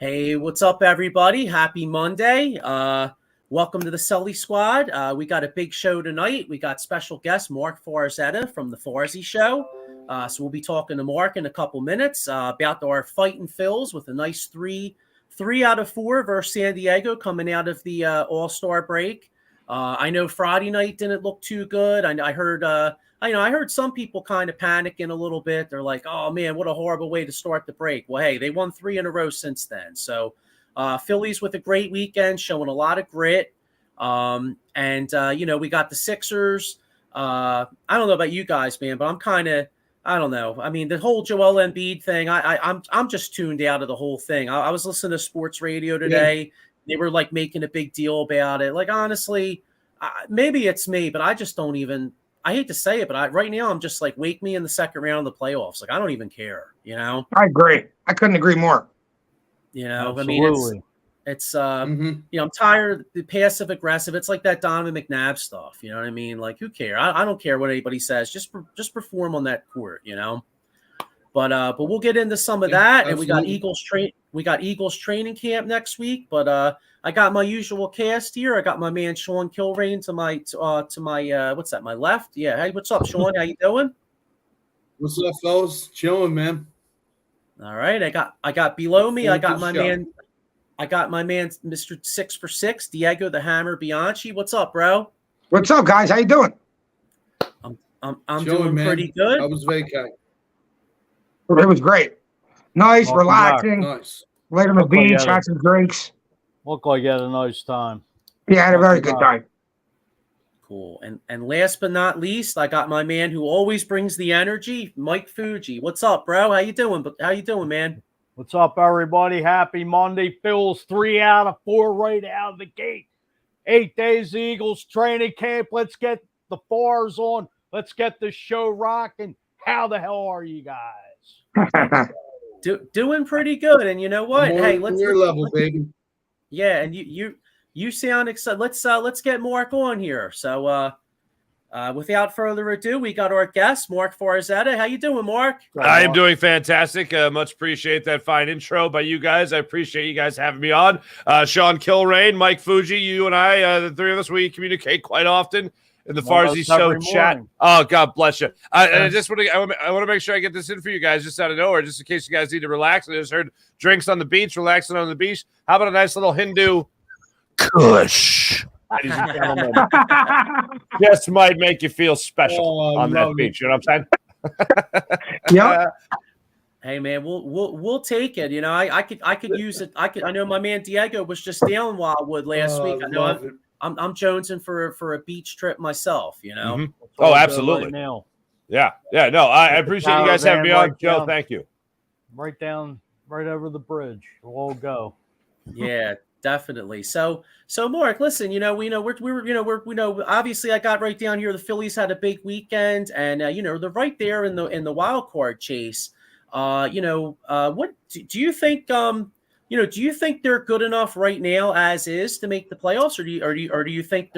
Hey, what's up, everybody? Happy Monday. Welcome to the Sully Squad. We got a big show tonight. We got special guest Mark Farzetta from the Farzy Show. So we'll be talking to Mark in a couple minutes about our fighting Phils with a nice three out of four versus San Diego coming out of the All-Star break. I know Friday night didn't look too good. I heard I heard some people kind of panicking a little bit. They're like, oh, man, what a horrible way to start the break. Well, hey, they won 3 in a row since then. So Phillies with a great weekend, showing a lot of grit. We got the Sixers. I don't know about you guys, man, but I'm kind of, I don't know. I mean, the whole Joel Embiid thing, I'm just tuned out of the whole thing. I was listening to sports radio today. Yeah. They were like making a big deal about it. Like, honestly, maybe it's me, but I just don't even – I hate to say it, but right now I'm just like, wake me in the second round of the playoffs. Like, I don't even care, you know? I agree. I couldn't agree more. You know, Absolutely. I mean, it's I'm tired of the passive aggressive. It's like that Donovan McNabb stuff. You know what I mean? Like, who cares? I don't care what anybody says. Just perform on that court, you know? But we'll get into some of that. Absolutely. And we got Eagles training camp next week, but I got my usual cast here. I got my man Sean Kilrain to my what's that? My left. Yeah. Hey, what's up, Sean? How you doing? What's up, fellas? Chilling, man. All right. I got below me. I got my man, Mr. 6 for 6, Diego the Hammer Bianchi. What's up, bro? What's up, guys? How you doing? I'm doing pretty good. I was vacant. It was great. Nice, relaxing. Nice. Laid on the beach, had some drinks. Looked like you had a nice time. Yeah, I had a very good time. Cool. And last but not least, I got my man who always brings the energy, Mike Fuji. What's up, bro? How you doing, man? What's up, everybody? Happy Monday. Phil's 3 out of 4 right out of the gate. 8 days Eagles training camp. Let's get the bars on. Let's get the show rocking. How the hell are you guys? Doing pretty good. And you know what? Hey, let's your level, baby. Yeah, and you sound excited. Let's get Mark on here. So without further ado, we got our guest, Mark Farzetta. How you doing, Mark? I am doing fantastic. Much appreciate that fine intro by you guys. I appreciate you guys having me on. Sean Kilrain, Mike Fuji, you and I, the three of us, we communicate quite often in the Farzy Show chat. Oh, God bless you. I just want to make sure I get this in for you guys just out of nowhere, just in case you guys need to relax. I just heard drinks on the beach, relaxing on the beach. How about a nice little Hindu kush? Ladies and gentlemen, just might make you feel special on that beach. You know what I'm saying? Yeah. Hey man, we'll take it. You know, I could use it. I know my man Diego was just down Wildwood last week. I know I'm jonesing for a beach trip myself. You know. Mm-hmm. Oh, absolutely. Right yeah. No, I appreciate you guys having me on, Joe. Thank you. Right over the bridge. We'll all go. Yeah. Definitely. So Mark, listen, we're obviously I got right down here. The Phillies had a big weekend, and they're right there in the wild card chase. What do you think? Do you think they're good enough right now as is to make the playoffs, or do you think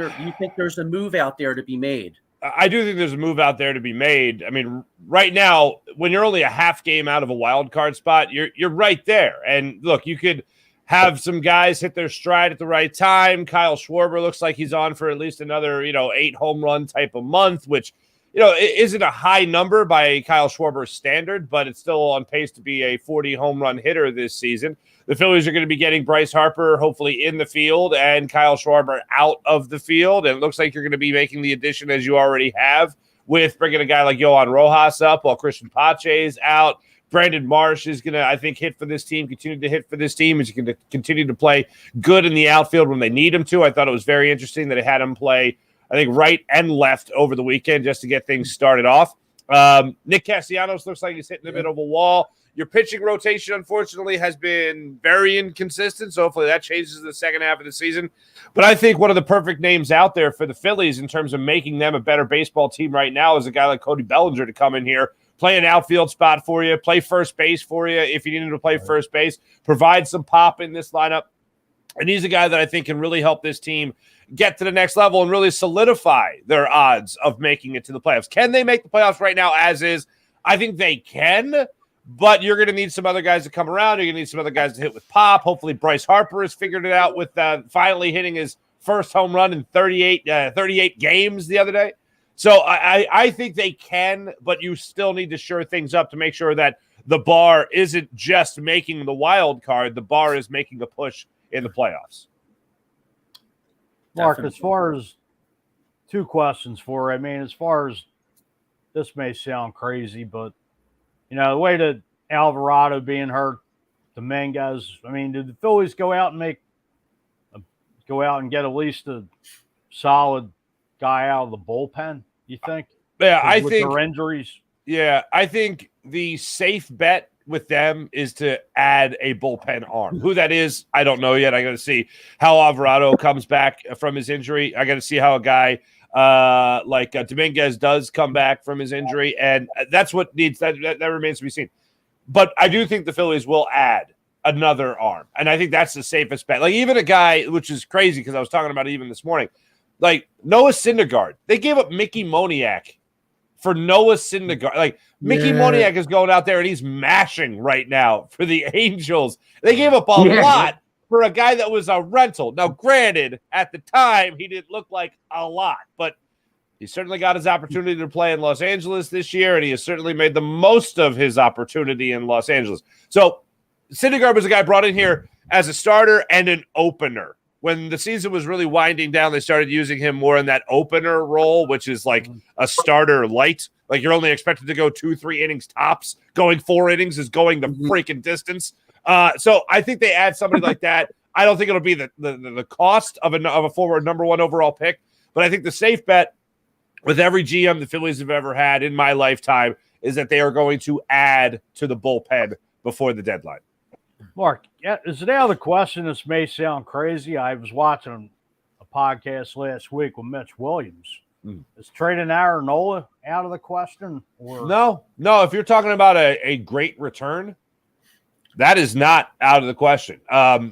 there's a move out there to be made? I do think there's a move out there to be made. I mean, right now, when you're only a half game out of a wild card spot, you're right there. And look, you could have some guys hit their stride at the right time. Kyle Schwarber looks like he's on for at least another, 8 home run type of month, which, isn't a high number by Kyle Schwarber's standard, but it's still on pace to be a 40 home run hitter this season. The Phillies are going to be getting Bryce Harper hopefully in the field and Kyle Schwarber out of the field. And it looks like you're going to be making the addition, as you already have, with bringing a guy like Yohan Rojas up while Christian Pache is out. Brandon Marsh is going to, I think, hit for this team, continue to hit for this team. He's going to continue to play good in the outfield when they need him to. I thought it was very interesting that it had him play, I think, right and left over the weekend just to get things started off. Nick Castellanos looks like he's hitting the middle of a wall. Your pitching rotation, unfortunately, has been very inconsistent, so hopefully that changes in the second half of the season. But I think one of the perfect names out there for the Phillies in terms of making them a better baseball team right now is a guy like Cody Bellinger to come in here, play an outfield spot for you, play first base for you if you need him to play first base, provide some pop in this lineup. And he's a guy that I think can really help this team get to the next level and really solidify their odds of making it to the playoffs. Can they make the playoffs right now as is? I think they can, But you're going to need some other guys to come around. You're going to need some other guys to hit with pop. Hopefully Bryce Harper has figured it out with finally hitting his first home run in 38 games the other day. So I think they can, but you still need to shore things up to make sure that the bar isn't just making the wild card. The bar is making a push in the playoffs. Mark, Definitely. as far as two questions for you. I mean, as far as this may sound crazy, but the way that Alvarado being hurt, Dominguez, I mean, did the Phillies go out and get at least a solid guy out of the bullpen, you think? Yeah, I with think their injuries. Yeah, I think the safe bet with them is to add a bullpen arm. Who that is, I don't know yet. I got to see how Alvarado comes back from his injury. I got to see how a guy like Dominguez does come back from his injury, and that's what needs that remains to be seen. But I do think the Phillies will add another arm, and I think that's the safest bet. Like even a guy, which is crazy because I was talking about it even this morning, like Noah Syndergaard. They gave up Mickey Moniak for Noah Syndergaard. Like Mickey Moniak is going out there and he's mashing right now for the Angels. They gave up a lot for a guy that was a rental. Now, granted, at the time, he didn't look like a lot, but he certainly got his opportunity to play in Los Angeles this year, and he has certainly made the most of his opportunity in Los Angeles. So Syndergaard was a guy brought in here as a starter and an opener. When the season was really winding down, they started using him more in that opener role, which is like a starter light. Like you're only expected to go 2-3 innings tops. Going 4 innings is going the freaking distance. So I think they add somebody like that. I don't think it'll be the cost of a forward number 1 overall pick, but I think the safe bet with every GM the Phillies have ever had in my lifetime is that they are going to add to the bullpen before the deadline. Mark, is it out of the question? This may sound crazy. I was watching a podcast last week with Mitch Williams. Is trading Aaronola out of the question? Or No. If you're talking about a great return, that is not out of the question.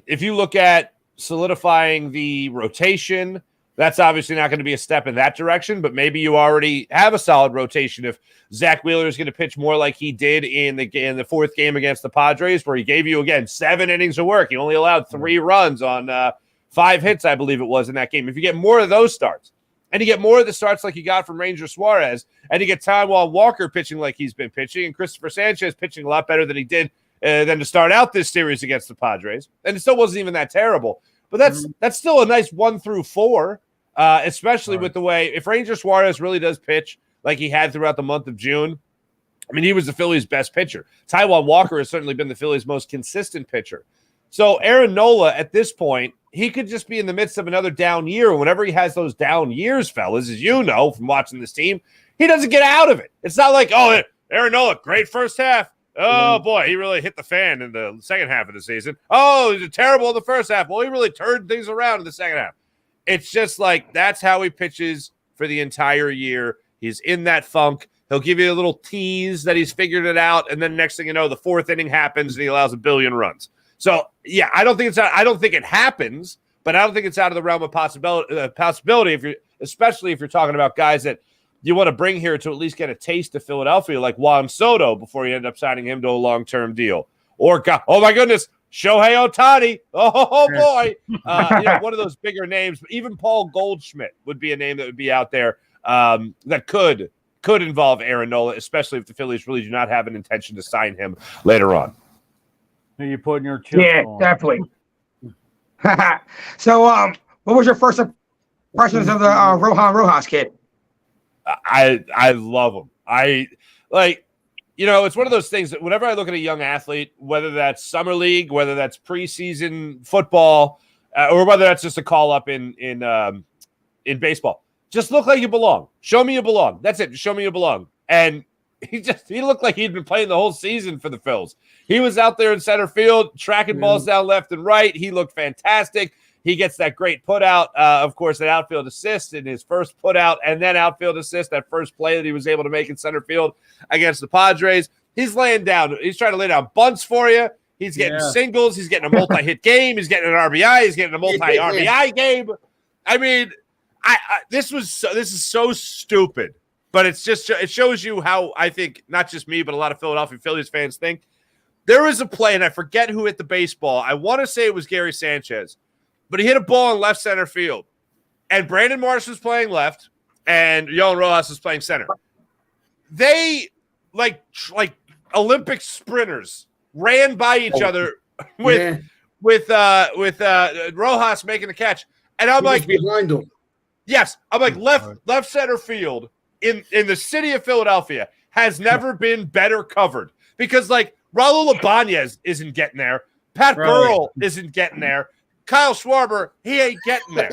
If you look at solidifying the rotation, that's obviously not going to be a step in that direction, but maybe you already have a solid rotation. If Zach Wheeler is going to pitch more like he did in the fourth game against the Padres, where he gave you, again, 7 innings of work. He only allowed 3 runs on 5 hits, I believe it was, in that game. If you get more of those starts, and you get more of the starts like you got from Ranger Suarez, and you get Taijuan Walker pitching like he's been pitching, and Christopher Sanchez pitching a lot better than he did than to start out this series against the Padres, and it still wasn't even that terrible. But that's still a nice 1 through 4, especially with the way, if Ranger Suarez really does pitch like he had throughout the month of June, I mean, he was the Phillies' best pitcher. Taijuan Walker has certainly been the Phillies' most consistent pitcher. So Aaron Nola, at this point, he could just be in the midst of another down year. And whenever he has those down years, fellas, as you know from watching this team, he doesn't get out of it. It's not like, oh, Aaron Nola, great first half. Oh, boy, he really hit the fan in the second half of the season. Oh, he's terrible in the first half. Well, he really turned things around in the second half. It's just like that's how he pitches for the entire year. He's in that funk. He'll give you a little tease that he's figured it out, and then next thing you know, the 4th inning happens and he allows 1 billion runs. So, yeah, I don't think it happens, but I don't think it's out of the realm of possibility, especially if you're talking about guys that you want to bring here to at least get a taste of Philadelphia, like Juan Soto, before you end up signing him to a long-term deal. Or, oh, my goodness, Shohei Ohtani. Oh, boy. One of those bigger names. But even Paul Goldschmidt would be a name that would be out there that could involve Aaron Nola, especially if the Phillies really do not have an intention to sign him later on. Are you putting your chips on? Definitely. So, what was your first impressions of the Rohan Rojas kid? I love him. It's one of those things that whenever I look at a young athlete, whether that's summer league, whether that's preseason football, or whether that's just a call up in baseball, just look like you belong. Show me you belong. That's it. Show me you belong. And he looked like he'd been playing the whole season for the Phils. He was out there in center field, tracking balls down left and right. He looked fantastic. He gets that great put out, of course, an outfield assist in his first put out, and then outfield assist, that first play that he was able to make in center field against the Padres. He's laying down. He's trying to lay down bunts for you. He's getting singles. He's getting a multi-hit game. He's getting an RBI. He's getting a multi-RBI game. I mean, this is so stupid but it shows you how I think not just me, but a lot of Philadelphia Phillies fans think. There was a play, and I forget who hit the baseball. I want to say it was Gary Sanchez, but he hit a ball in left center field, and Brandon Marsh was playing left, and Yohan Rojas was playing center. They like Olympic sprinters ran by each other with Rojas making the catch, and I'm like behind him. Yes, I'm like left center field in the city of Philadelphia has never been better covered because like Raul Ibanez isn't getting there, Pat Burrell isn't getting there, Kyle Schwarber he ain't getting there,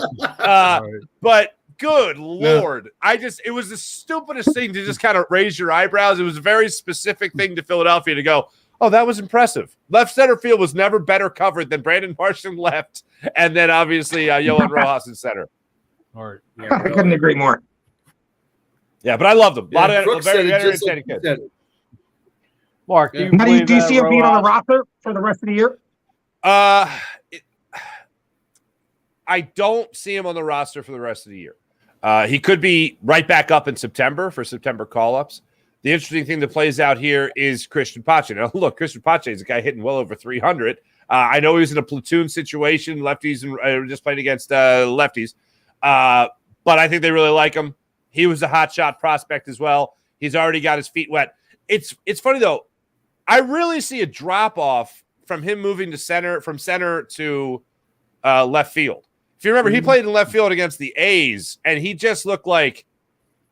but. Good Lord. It was the stupidest thing to just kind of raise your eyebrows. It was a very specific thing to Philadelphia to go, oh, that was impressive. Left center field was never better covered than Brandon Marsh in left, and then obviously Yohan Rojas in center. All right. Yeah, I couldn't agree more. Yeah, but I loved them. A lot of Brooks very said it just entertaining like kids. Mark, Do you see him being on the roster for the rest of the year? I don't see him on the roster for the rest of the year. He could be right back up in September for September call-ups. The interesting thing that plays out here is Christian Pache. Now, look, Christian Pache is a guy hitting well over 300. I know he was in a platoon situation, lefties, and just playing against lefties. But I think they really like him. He was a hot shot prospect as well. He's already got his feet wet. It's funny, though. I really see a drop-off from him moving to center, from center to left field. If you remember, he played in left field against the A's, and he just looked like,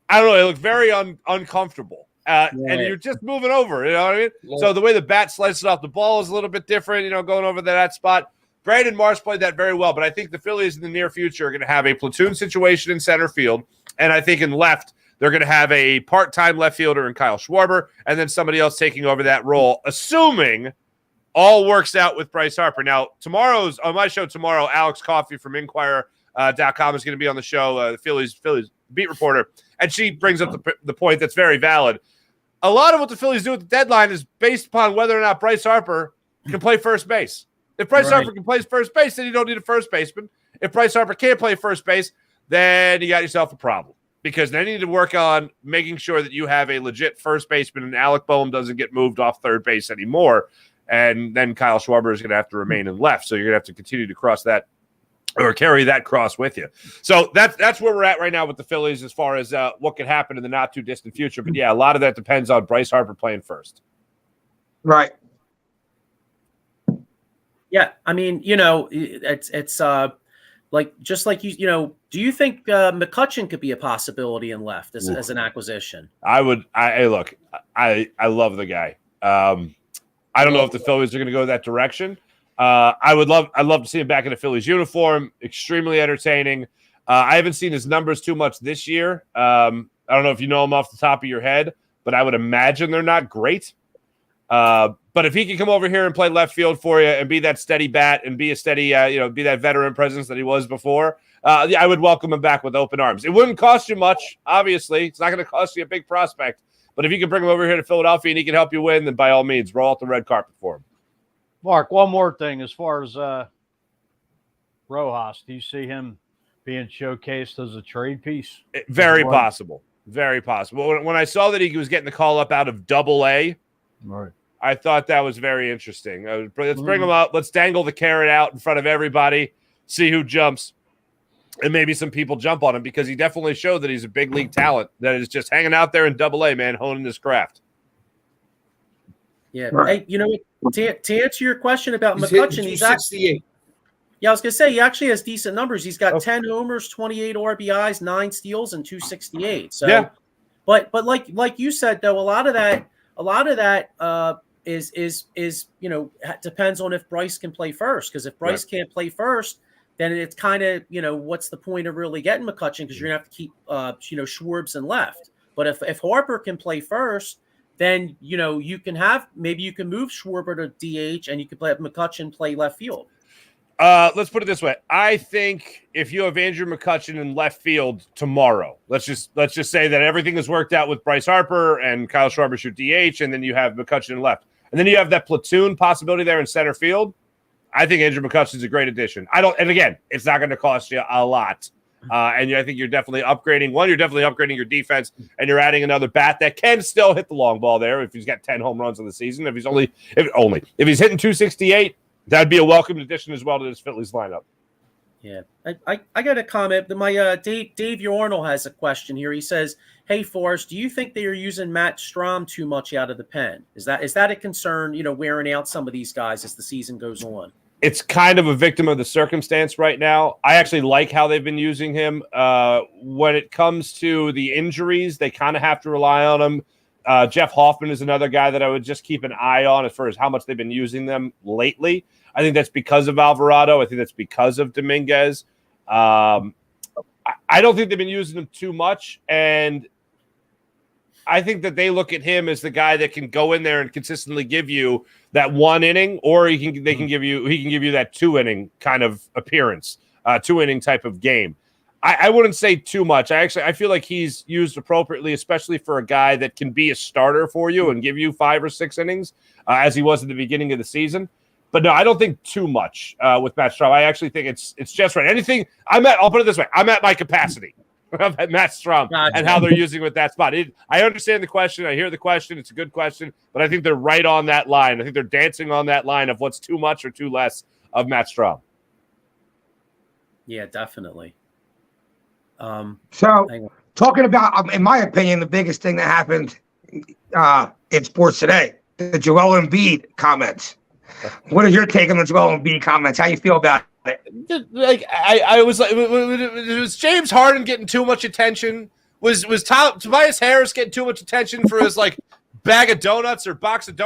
I don't know, he looked very uncomfortable. And you're just moving over, you know what I mean? Yeah. So the way the bat slices off the ball is a little bit different, going over that spot. Brandon Marsh played that very well, but I think the Phillies in the near future are going to have a platoon situation in center field, and I think in left, they're going to have a part-time left fielder in Kyle Schwarber, and then somebody else taking over that role, assuming all works out with Bryce Harper. Now, on my show tomorrow, Alex Coffey from Inquirer.com is going to be on the show, the Phillies beat reporter, and she brings up the point that's very valid. A lot of what the Phillies do at the deadline is based upon whether or not Bryce Harper can play first base. If Bryce Harper can play first base, then you don't need a first baseman. If Bryce Harper can't play first base, then you got yourself a problem. Because they need to work on making sure that you have a legit first baseman and Alec Boehm doesn't get moved off third base anymore. And then Kyle Schwarber is going to have to remain in left. So you're going to have to continue to cross that or carry that cross with you. So that's where we're at right now with the Phillies as far as what could happen in the not too distant future. But yeah, a lot of that depends on Bryce Harper playing first. Right. Yeah. I mean, it's like, just like do you think McCutchen could be a possibility in left as an acquisition? I love the guy. I don't know if the Phillies are going to go that direction. I'd love to see him back in a Phillies uniform. Extremely entertaining. I haven't seen his numbers too much this year. I don't know if you know him off the top of your head, but I would imagine they're not great. But if he can come over here and play left field for you and be that steady bat and be a steady, be that veteran presence that he was before, I would welcome him back with open arms. It wouldn't cost you much, obviously. It's not going to cost you a big prospect. But if you can bring him over here to Philadelphia and he can help you win, then by all means, roll out the red carpet for him. Mark, one more thing. As far as Rojas, do you see him being showcased as a trade piece? Very possible. Very possible. When I saw that he was getting the call up out of Double-A, right, I thought that was very interesting. Let's bring him up. Let's dangle the carrot out in front of everybody, see who jumps. And maybe some people jump on him because he definitely showed that he's a big league talent that is just hanging out there in Double-A, man, honing his craft. Yeah. Right. Hey, to answer your question about McCutchen, he's actually, I was going to say, he actually has decent numbers. He's got 10 homers, 28 RBIs, 9 steals, and 268. So, yeah. But like you said, though, a lot of that is depends on if Bryce can play first. Because if Bryce can't play first, then it's kind of, what's the point of really getting McCutchen? Because you're going to have to keep, Schwarbs in left. But if Harper can play first, then, you can maybe you can move Schwarber to DH and you can have McCutchen play left field. Let's put it this way. I think if you have Andrew McCutchen in left field tomorrow, let's just say that everything has worked out with Bryce Harper and Kyle Schwarber shoot DH, and then you have McCutchen in left. And then you have that platoon possibility there in center field. I think Andrew McCutchen's a great addition. And again, it's not going to cost you a lot. And I think you're definitely upgrading. One, you're definitely upgrading your defense, and you're adding another bat that can still hit the long ball there if he's got 10 home runs in the season. If he's hitting 268, that'd be a welcome addition as well to this Phillies lineup. Yeah, I got a comment. My Dave Yornell has a question here. He says, "Hey Forrest, do you think they are using Matt Strom too much out of the pen? Is that a concern? Wearing out some of these guys as the season goes on." It's kind of a victim of the circumstance right now. I actually like how they've been using him. When it comes to the injuries, they kind of have to rely on him. Jeff Hoffman is another guy that I would just keep an eye on as far as how much they've been using them lately. I think that's because of Alvarado. I think that's because of Dominguez. I don't think they've been using him too much, and I think that they look at him as the guy that can go in there and consistently give you that one inning, or he can give you that 2 inning kind of appearance, 2 inning type of game. I wouldn't say too much. I feel like he's used appropriately, especially for a guy that can be a starter for you and give you 5 or 6 innings, as he was at the beginning of the season. But no, I don't think too much with Matt Strom. I actually think it's just right. I'll put it this way. I'm at my capacity at Matt Strom and how they're using with that spot. I understand the question. I hear the question. It's a good question. But I think they're right on that line. I think they're dancing on that line of what's too much or too less of Matt Strom. Yeah, definitely. So, talking about, in my opinion, the biggest thing that happened in sports today, the Joel Embiid comments. What is your take on the Joel Embiid comments? How you feel about it? Like I was like, was James Harden getting too much attention? Was Tobias Harris getting too much attention for his like bag of donuts or box of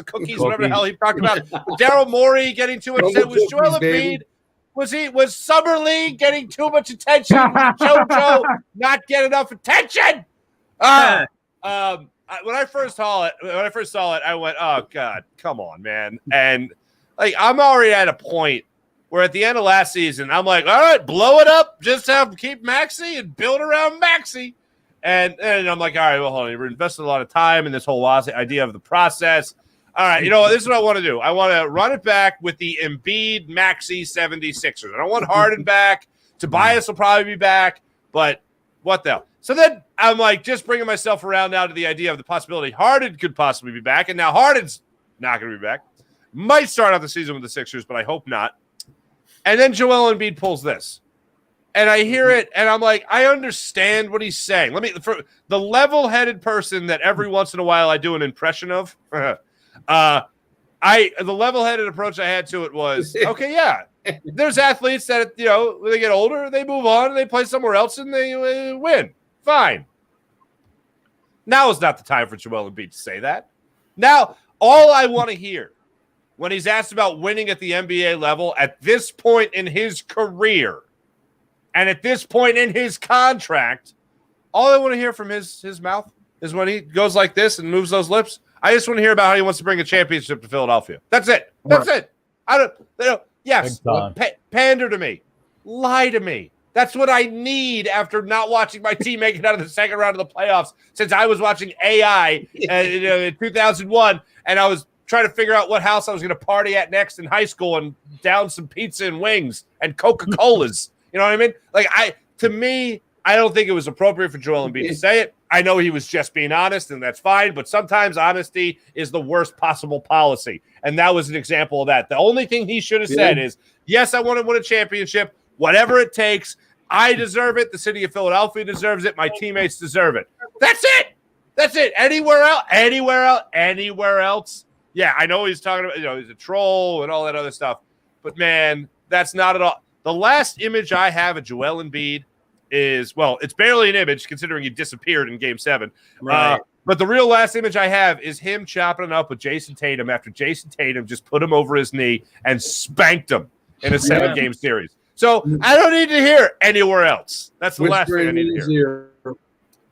cookies, whatever the hell he talked about? Daryl Morey getting too much attention? Was Joel Embiid? Was Summer League getting too much attention? Was JoJo not getting enough attention? When I first saw it, I went, "Oh God, come on, man!" And like, I'm already at a point where at the end of last season, I'm like, "All right, blow it up. Just keep Maxey and build around Maxey." And I'm like, "All right, well, hold on. We're investing a lot of time in this whole idea of the process. All right, you know what? This is what I want to do. I want to run it back with the Embiid Maxey 76ers. I don't want Harden back. Tobias will probably be back, but what the hell?" So then I'm like just bringing myself around now to the idea of the possibility Harden could possibly be back. And now Harden's not going to be back. Might start out the season with the Sixers, but I hope not. And then Joel Embiid pulls this. And I hear it, and I'm like, I understand what he's saying. For the level-headed person that every once in a while I do an impression of, the level-headed approach I had to it was, okay, yeah, there's athletes that, when they get older, they move on, and they play somewhere else, and they win. Fine. Now is not the time for Joel Embiid to say that. Now, all I want to hear when he's asked about winning at the NBA level at this point in his career and at this point in his contract, all I want to hear from his mouth is when he goes like this and moves those lips. I just want to hear about how he wants to bring a championship to Philadelphia. That's it. That's it. Yes, pander to me. Lie to me. That's what I need after not watching my team make it out of the second round of the playoffs since I was watching AI in 2001, and I was trying to figure out what house I was going to party at next in high school and down some pizza and wings and Coca-Colas. You know what I mean? Like, to me, I don't think it was appropriate for Joel Embiid to say it. I know he was just being honest, and that's fine, but sometimes honesty is the worst possible policy, and that was an example of that. The only thing he should have said is, yes, I want to win a championship, whatever it takes. I deserve it. The city of Philadelphia deserves it. My teammates deserve it. That's it. That's it. Anywhere else. Yeah, I know he's talking about, he's a troll and all that other stuff. But, man, that's not at all. The last image I have of Joel Embiid is, well, it's barely an image considering he disappeared in Game 7. Right. But the real last image I have is him chopping it up with Jason Tatum after Jason Tatum just put him over his knee and spanked him in a 7-game series. So I don't need to hear anywhere else. That's the last thing I need to hear.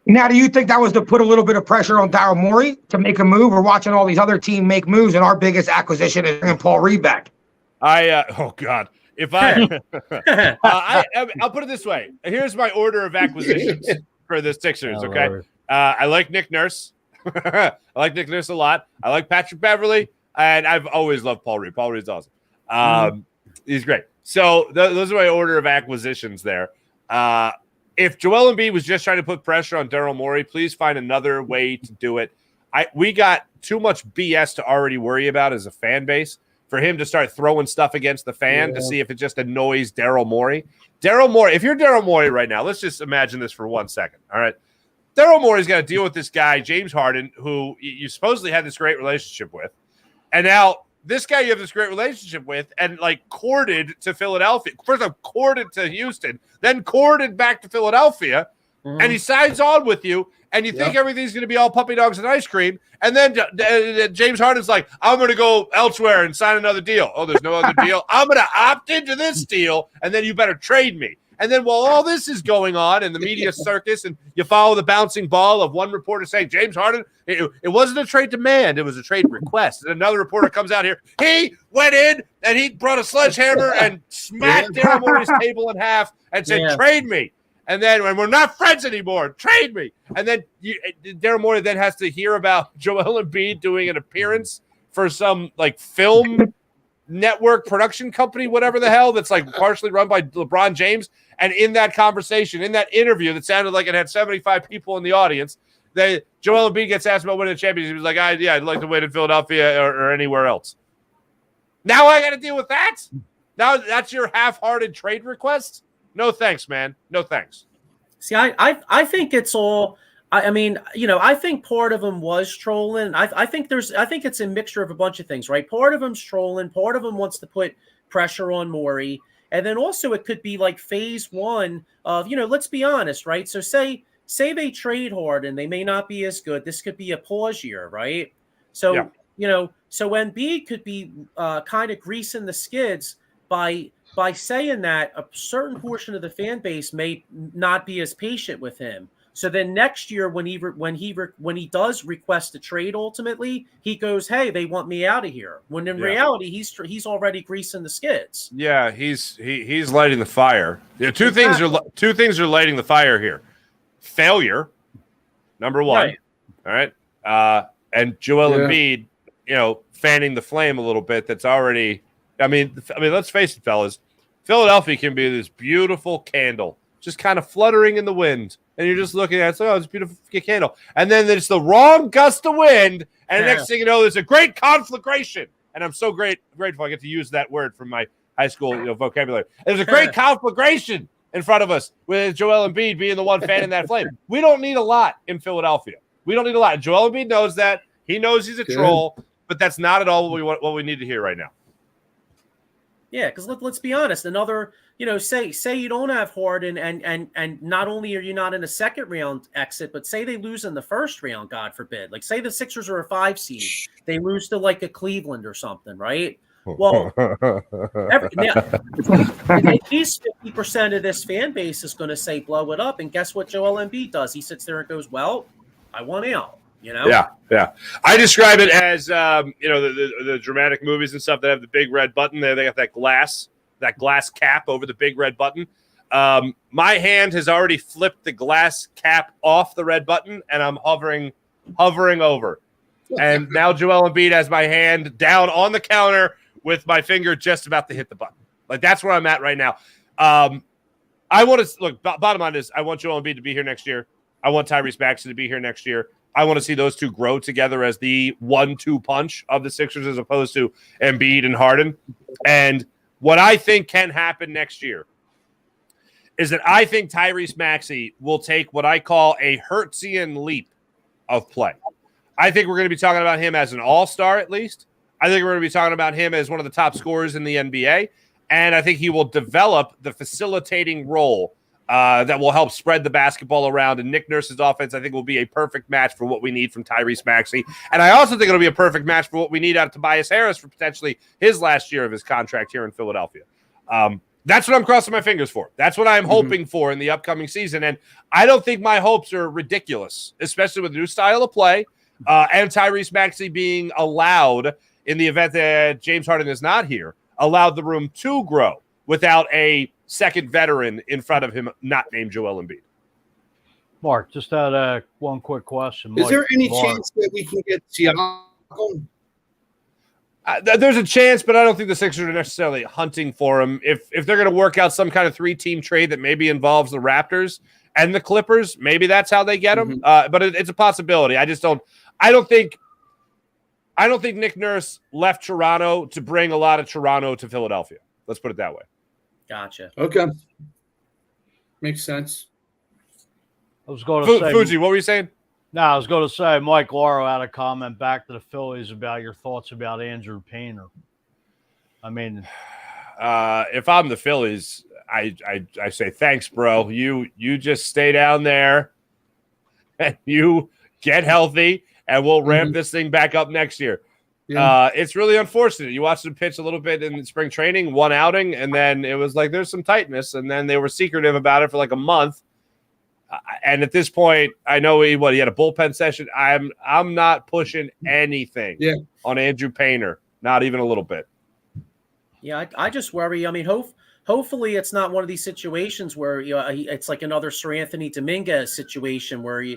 Now, do you think that was to put a little bit of pressure on Daryl Morey to make a move? We're watching all these other teams make moves, and our biggest acquisition is bringing Paul Reed back. Oh God, if I'll put it this way. Here's my order of acquisitions for the Sixers. Okay, I like Nick Nurse. I like Nick Nurse a lot. I like Patrick Beverley, and I've always loved Paul Reed. Paul Reed's awesome. He's great. So those are my order of acquisitions there. If Joel Embiid was just trying to put pressure on Daryl Morey, please find another way to do it. We got too much BS to already worry about as a fan base for him to start throwing stuff against the fan to see if it just annoys Daryl Morey. Daryl Morey, if you're Daryl Morey right now, let's just imagine this for 1 second, all right? Daryl Morey's got to deal with this guy, James Harden, who you supposedly had this great relationship with. And now this guy you have this great relationship with and, like, courted to Philadelphia. First off, courted to Houston, then courted back to Philadelphia, and he signs on with you, and you think everything's going to be all puppy dogs and ice cream, and then James Harden's like, I'm going to go elsewhere and sign another deal. Oh, there's no other deal? I'm going to opt into this deal, and then you better trade me. And then while all this is going on in the media circus and you follow the bouncing ball of one reporter saying, James Harden, it wasn't a trade demand, it was a trade request. And another reporter comes out here, he went in and he brought a sledgehammer and smacked Daryl Morey's table in half and said, trade me. And then when we're not friends anymore, trade me. And then Daryl Morey then has to hear about Joel Embiid doing an appearance for some like film network production company, whatever the hell, that's like partially run by LeBron James. And in that conversation, in that interview that sounded like it had 75 people in the audience, Joel Embiid gets asked about winning a championship. He was like, I'd like to win in Philadelphia or anywhere else. Now I got to deal with that? Now that's your half-hearted trade request? No thanks, man. No thanks. See, I think it's all. I mean, you know, I think part of him was trolling. I think it's a mixture of a bunch of things, right? Part of him's trolling. Part of him wants to put pressure on Morey. And then also it could be like phase one of, you know, let's be honest, right? So say they trade Harden, they may not be as good. This could be a pause year, right? So, you know, so Embiid could be kind of greasing the skids by saying that a certain portion of the fan base may not be as patient with him. So then next year, when he does request a trade, ultimately he goes, "Hey, they want me out of here." When in reality, he's already greasing the skids. Yeah, he's lighting the fire. Yeah, two things are lighting the fire here. Failure, number one. Right. All right, and Joel Embiid, you know, fanning the flame a little bit. That's already. I mean, let's face it, fellas. Philadelphia can be this beautiful candle, just kind of fluttering in the wind. And you're just looking at it, so, it's a beautiful candle. And then there's the wrong gust of wind, and the next thing you know, there's a great conflagration. And I'm so grateful I get to use that word from my high school vocabulary. There's a great conflagration in front of us with Joel Embiid being the one fanning that flame. We don't need a lot in Philadelphia. We don't need a lot. Joel Embiid knows that. He knows he's a troll, but that's not at all what we need to hear right now. Yeah, because let's be honest. Another, you know, say you don't have Harden, and not only are you not in a second round exit, but say they lose in the first round, God forbid. Like say the Sixers are a 5 seed, they lose to like a Cleveland or something, right? Well, at least 50% of this fan base is going to say blow it up, and guess what Joel Embiid does? He sits there and goes, "Well, I want out." You know? Yeah. I describe it as, you know, the dramatic movies and stuff that have the big red button there. They got that glass cap over the big red button. My hand has already flipped the glass cap off the red button, and I'm hovering over. And now Joel Embiid has my hand down on the counter with my finger just about to hit the button. Like, that's where I'm at right now. I want to look. Bottom line is, I want Joel Embiid to be here next year. I want Tyrese Maxey to be here next year. I want to see those two grow together as the 1-2 punch of the Sixers as opposed to Embiid and Harden. And what I think can happen next year is that I think Tyrese Maxey will take what I call a Hertzian leap of play. I think we're going to be talking about him as an all-star at least. I think we're going to be talking about him as one of the top scorers in the NBA. And I think he will develop the facilitating role that will help spread the basketball around. And Nick Nurse's offense, I think, will be a perfect match for what we need from Tyrese Maxey. And I also think it'll be a perfect match for what we need out of Tobias Harris for potentially his last year of his contract here in Philadelphia. That's what I'm crossing my fingers for. That's what I'm hoping for in the upcoming season. And I don't think my hopes are ridiculous, especially with the new style of play and Tyrese Maxey being allowed, in the event that James Harden is not here, allowed the room to grow without a second veteran in front of him not named Joel Embiid. Mark, just had one quick question. Is there any chance that we can get Siakam? There's a chance, but I don't think the Sixers are necessarily hunting for him. If they're going to work out some kind of 3-team trade that maybe involves the Raptors and the Clippers, maybe that's how they get him. But it's a possibility. I don't think Nick Nurse left Toronto to bring a lot of Toronto to Philadelphia. Let's put it that way. Gotcha. Okay. Makes sense. I was going to say, Fuji, what were you saying? No, I was going to say, Mike Lauro had a comment back to the Phillies about your thoughts about Andrew Painter. I mean, if I'm the Phillies, I say thanks, bro. You just stay down there and you get healthy, and we'll ramp this thing back up next year. Yeah. It's really unfortunate. You watched him pitch a little bit in spring training, one outing, and then it was like there's some tightness, and then they were secretive about it for like a month. And at this point, I know he had a bullpen session. I'm not pushing anything on Andrew Painter, not even a little bit. Yeah, I just worry. I mean, hopefully it's not one of these situations where it's like another Sir Anthony Dominguez situation where you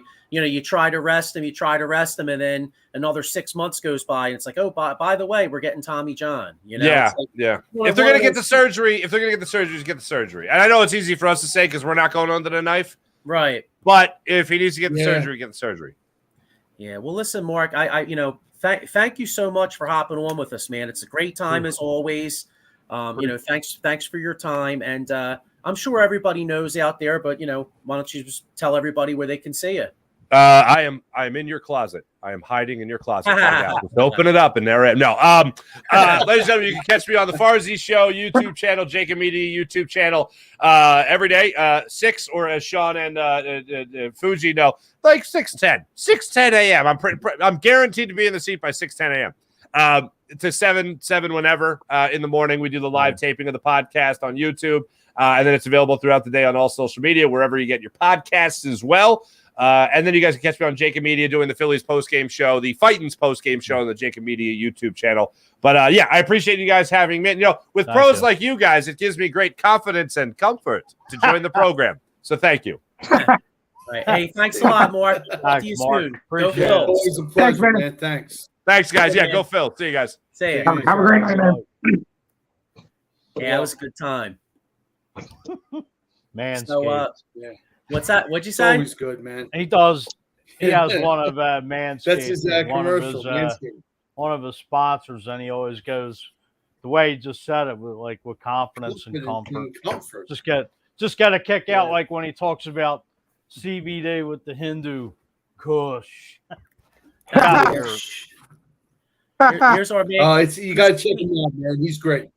try to rest him, and then another 6 months goes by, and it's like, oh, by the way, we're getting Tommy John. Yeah. If they're gonna get the surgery, just get the surgery. And I know it's easy for us to say because we're not going under the knife. Right. But if he needs to get the surgery, get the surgery. Yeah. Well, listen, Mark, thank you so much for hopping on with us, man. It's a great time as always. Thanks for your time. And I'm sure everybody knows out there, but why don't you just tell everybody where they can see you? I am in your closet. I am hiding in your closet right now. Just open it up and there I am. No. Ladies and gentlemen, you can catch me on the Farzy Show YouTube channel, Jacob Media YouTube channel, every day, 6, or as Sean and Fuji know, like 6:10 a.m. I'm guaranteed to be in the seat by 6:10 a.m. To 7 whenever in the morning. We do the live taping of the podcast on YouTube, and then it's available throughout the day on all social media, wherever you get your podcasts as well. And then you guys can catch me on Jacob Media doing the Phillies postgame show, the Fightins postgame show on the Jacob Media YouTube channel. But I appreciate you guys having me. With pros like you guys, it gives me great confidence and comfort to join the program. So thank you. Right. Hey, thanks a lot, Mark. Talk to you soon. Go Phil. Always a pleasure, man. Thanks. Thanks, guys. Yeah, go Phil. See you guys. See you. Have a great night, man. Yeah, it was a good time. Man, what's that? What'd you It's say? always good, man. he does. He has one of Manscaped. That's his one commercial. of his, one of his sponsors, and he always goes the way he just said it with confidence and comfort. Just get a kick out like when he talks about CBD with the Hindu Kush. Here's our man. You got to check him out, man. He's great.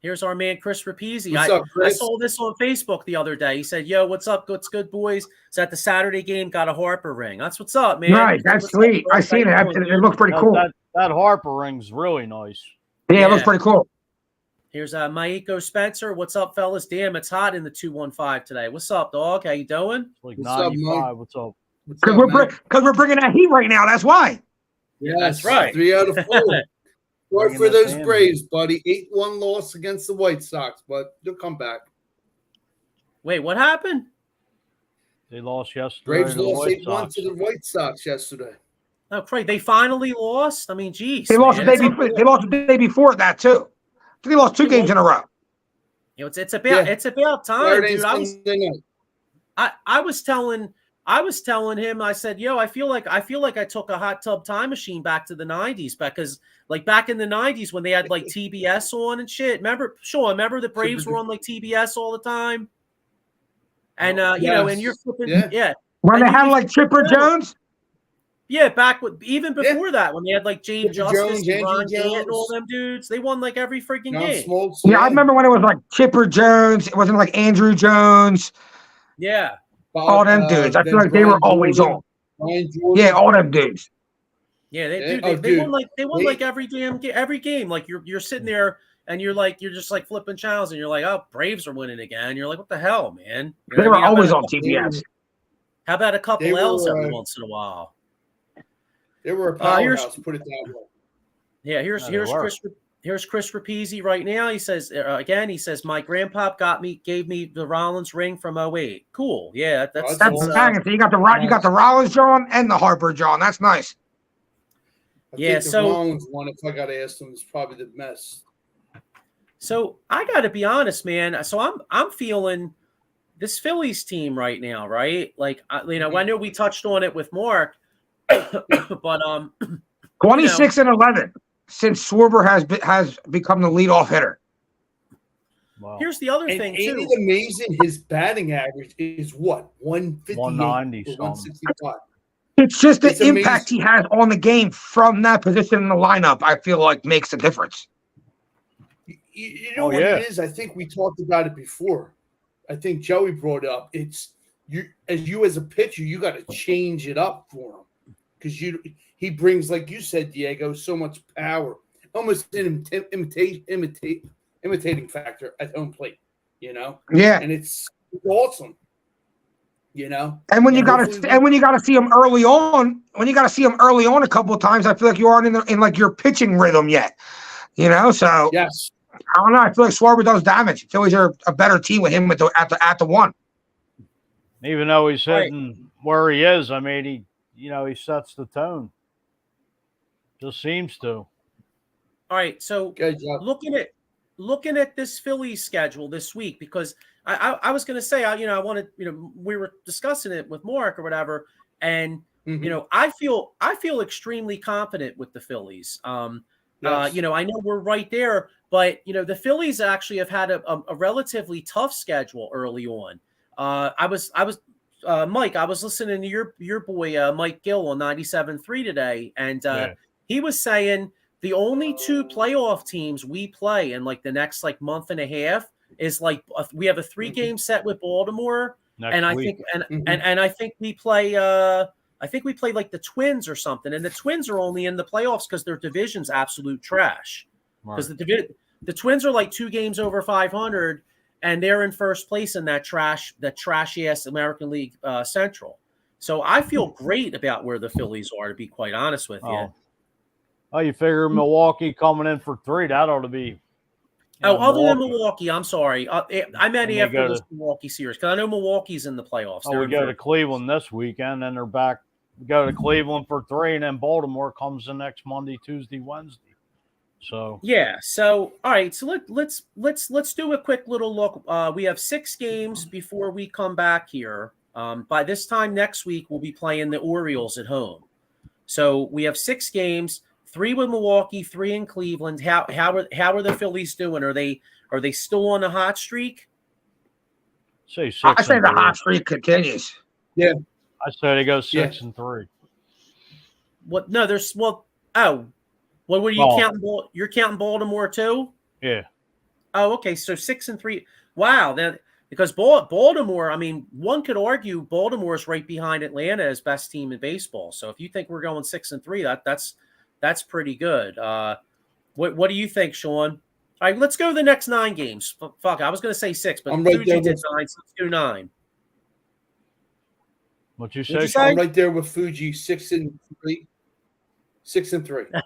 Here's our man, Chris Rapizzi. What's up, Chris? I saw this on Facebook the other day. He said, yo, what's up? What's good, boys? It's at the Saturday game. Got a Harper ring. That's what's up, man. Right. That's sweet. I seen it. It looks pretty cool. That Harper ring's really nice. Yeah, it looks pretty cool. Here's Maiko Spencer. What's up, fellas? Damn, it's hot in the 215 today. What's up, dog? How you doing? Like What's up, 95. Mike? What's up? Because we're bringing that heat right now. That's why. Yeah, that's right. 3 out of 4. Sorry for those Braves, buddy. 8-1 loss against the White Sox, but they'll come back. Wait, what happened? They lost yesterday. Braves lost 8-1 to the White Sox yesterday. Oh, Craig, they finally lost? I mean, geez. They lost the day before. They lost the day before that too. They lost 2 games in a row. It's about time, Saturday, dude. I was telling him, I said, yo, I feel like I took a hot tub time machine back to the 90s, because like back in the 90s when they had like TBS on and shit. Remember the Braves were on like TBS all the time? And and you're flipping When they had like Chipper Jones? Yeah, even before that, when they had like James Justice, Jones, Ron Gant, and all them dudes, they won like every freaking game. Smoltz, Yeah, I remember when it was like Chipper Jones. It wasn't like Andrew Jones. Yeah. All them dudes. I feel like they were always on. Yeah, all them dudes. Yeah, they won like every game. Like you're sitting there and you're just like flipping channels and you're like, oh, Braves are winning again. And you're like, what the hell, man? You know They were always on TBS. How about a couple L's every once in a while? They were a powerhouse, put it that way. Yeah, here's Chris Rapizzi right now. He says my grandpa gave me the Rollins ring from 2008. Cool. Yeah, that's banging. So you got the Rollins John and the Harper John. That's nice. I think the Rollins one, if I got to ask them, is probably the best. So I got to be honest, man. So I'm feeling this Phillies team right now, right? Like, I know we touched on it with Mark, but 26 and 11 since Schwarber has become the leadoff hitter. Wow. Here's the other thing Ain't too. it amazing? His batting average is what, 158 190 or 165. It's just the It's impact amazing. he has on the game from that position in the lineup, I feel like makes a difference. You know what it is? I think we talked about it before. I think Joey brought it up. It's you as a pitcher, you got to change it up for him because he brings, like you said, Diego, so much power, almost an imitating factor at home plate. Yeah, and it's awesome. And when you gotta see him early on, a couple of times, I feel like you aren't in like your pitching rhythm yet. So yes, I don't know. I feel like Schwarber does damage. Phillies are a better team with him at the one. Even though he's hitting where he is, I mean, he sets the tone. Just seems to. All right, so looking at this Phillies schedule this week, because I was going to say, I wanted, we were discussing it with Mark or whatever, and I feel extremely confident with the Phillies. Yes. I know we're right there, but the Phillies actually have had a relatively tough schedule early on. I was Mike, I was listening to your boy Mike Gill on 97.3 today, and he was saying the only two playoff teams we play in like the next like month and a half is like we have a 3-game set with Baltimore, and I think we play like the Twins or something, and the Twins are only in the playoffs because their division's absolute trash. Because the Twins are like 2 games over 500, and they're in first place in that trashy ass American League Central. So I feel great about where the Phillies are, to be quite honest with you. Oh, you figure Milwaukee coming in for 3? That ought to be. Other than Milwaukee, I'm sorry. I meant after this Milwaukee series, because I know Milwaukee's in the playoffs. We go to Cleveland this weekend, and they're back. We go to Cleveland for 3, and then Baltimore comes the next Monday, Tuesday, Wednesday. So So all right. So let's do a quick little look. We have 6 games before we come back here. By this time next week, we'll be playing the Orioles at home. So we have 6 games. 3 with Milwaukee, 3 in Cleveland. How are the Phillies doing? Are they still on a hot streak? I say the hot streak continues. Yeah, I say they go 6-3. What? No, there's What were you counting? You're counting Baltimore too? Yeah. Oh, okay. So 6-3. Wow. That because Baltimore. I mean, one could argue Baltimore is right behind Atlanta as best team in baseball. So if you think we're going 6-3, that's pretty good. What do you think, Sean? All right, let's go to the next 9 games. Fuck, I was going to say 6, but Fuji did 9, so let's do 9. What you say? I'm right there with Fuji, 6-3. 6-3.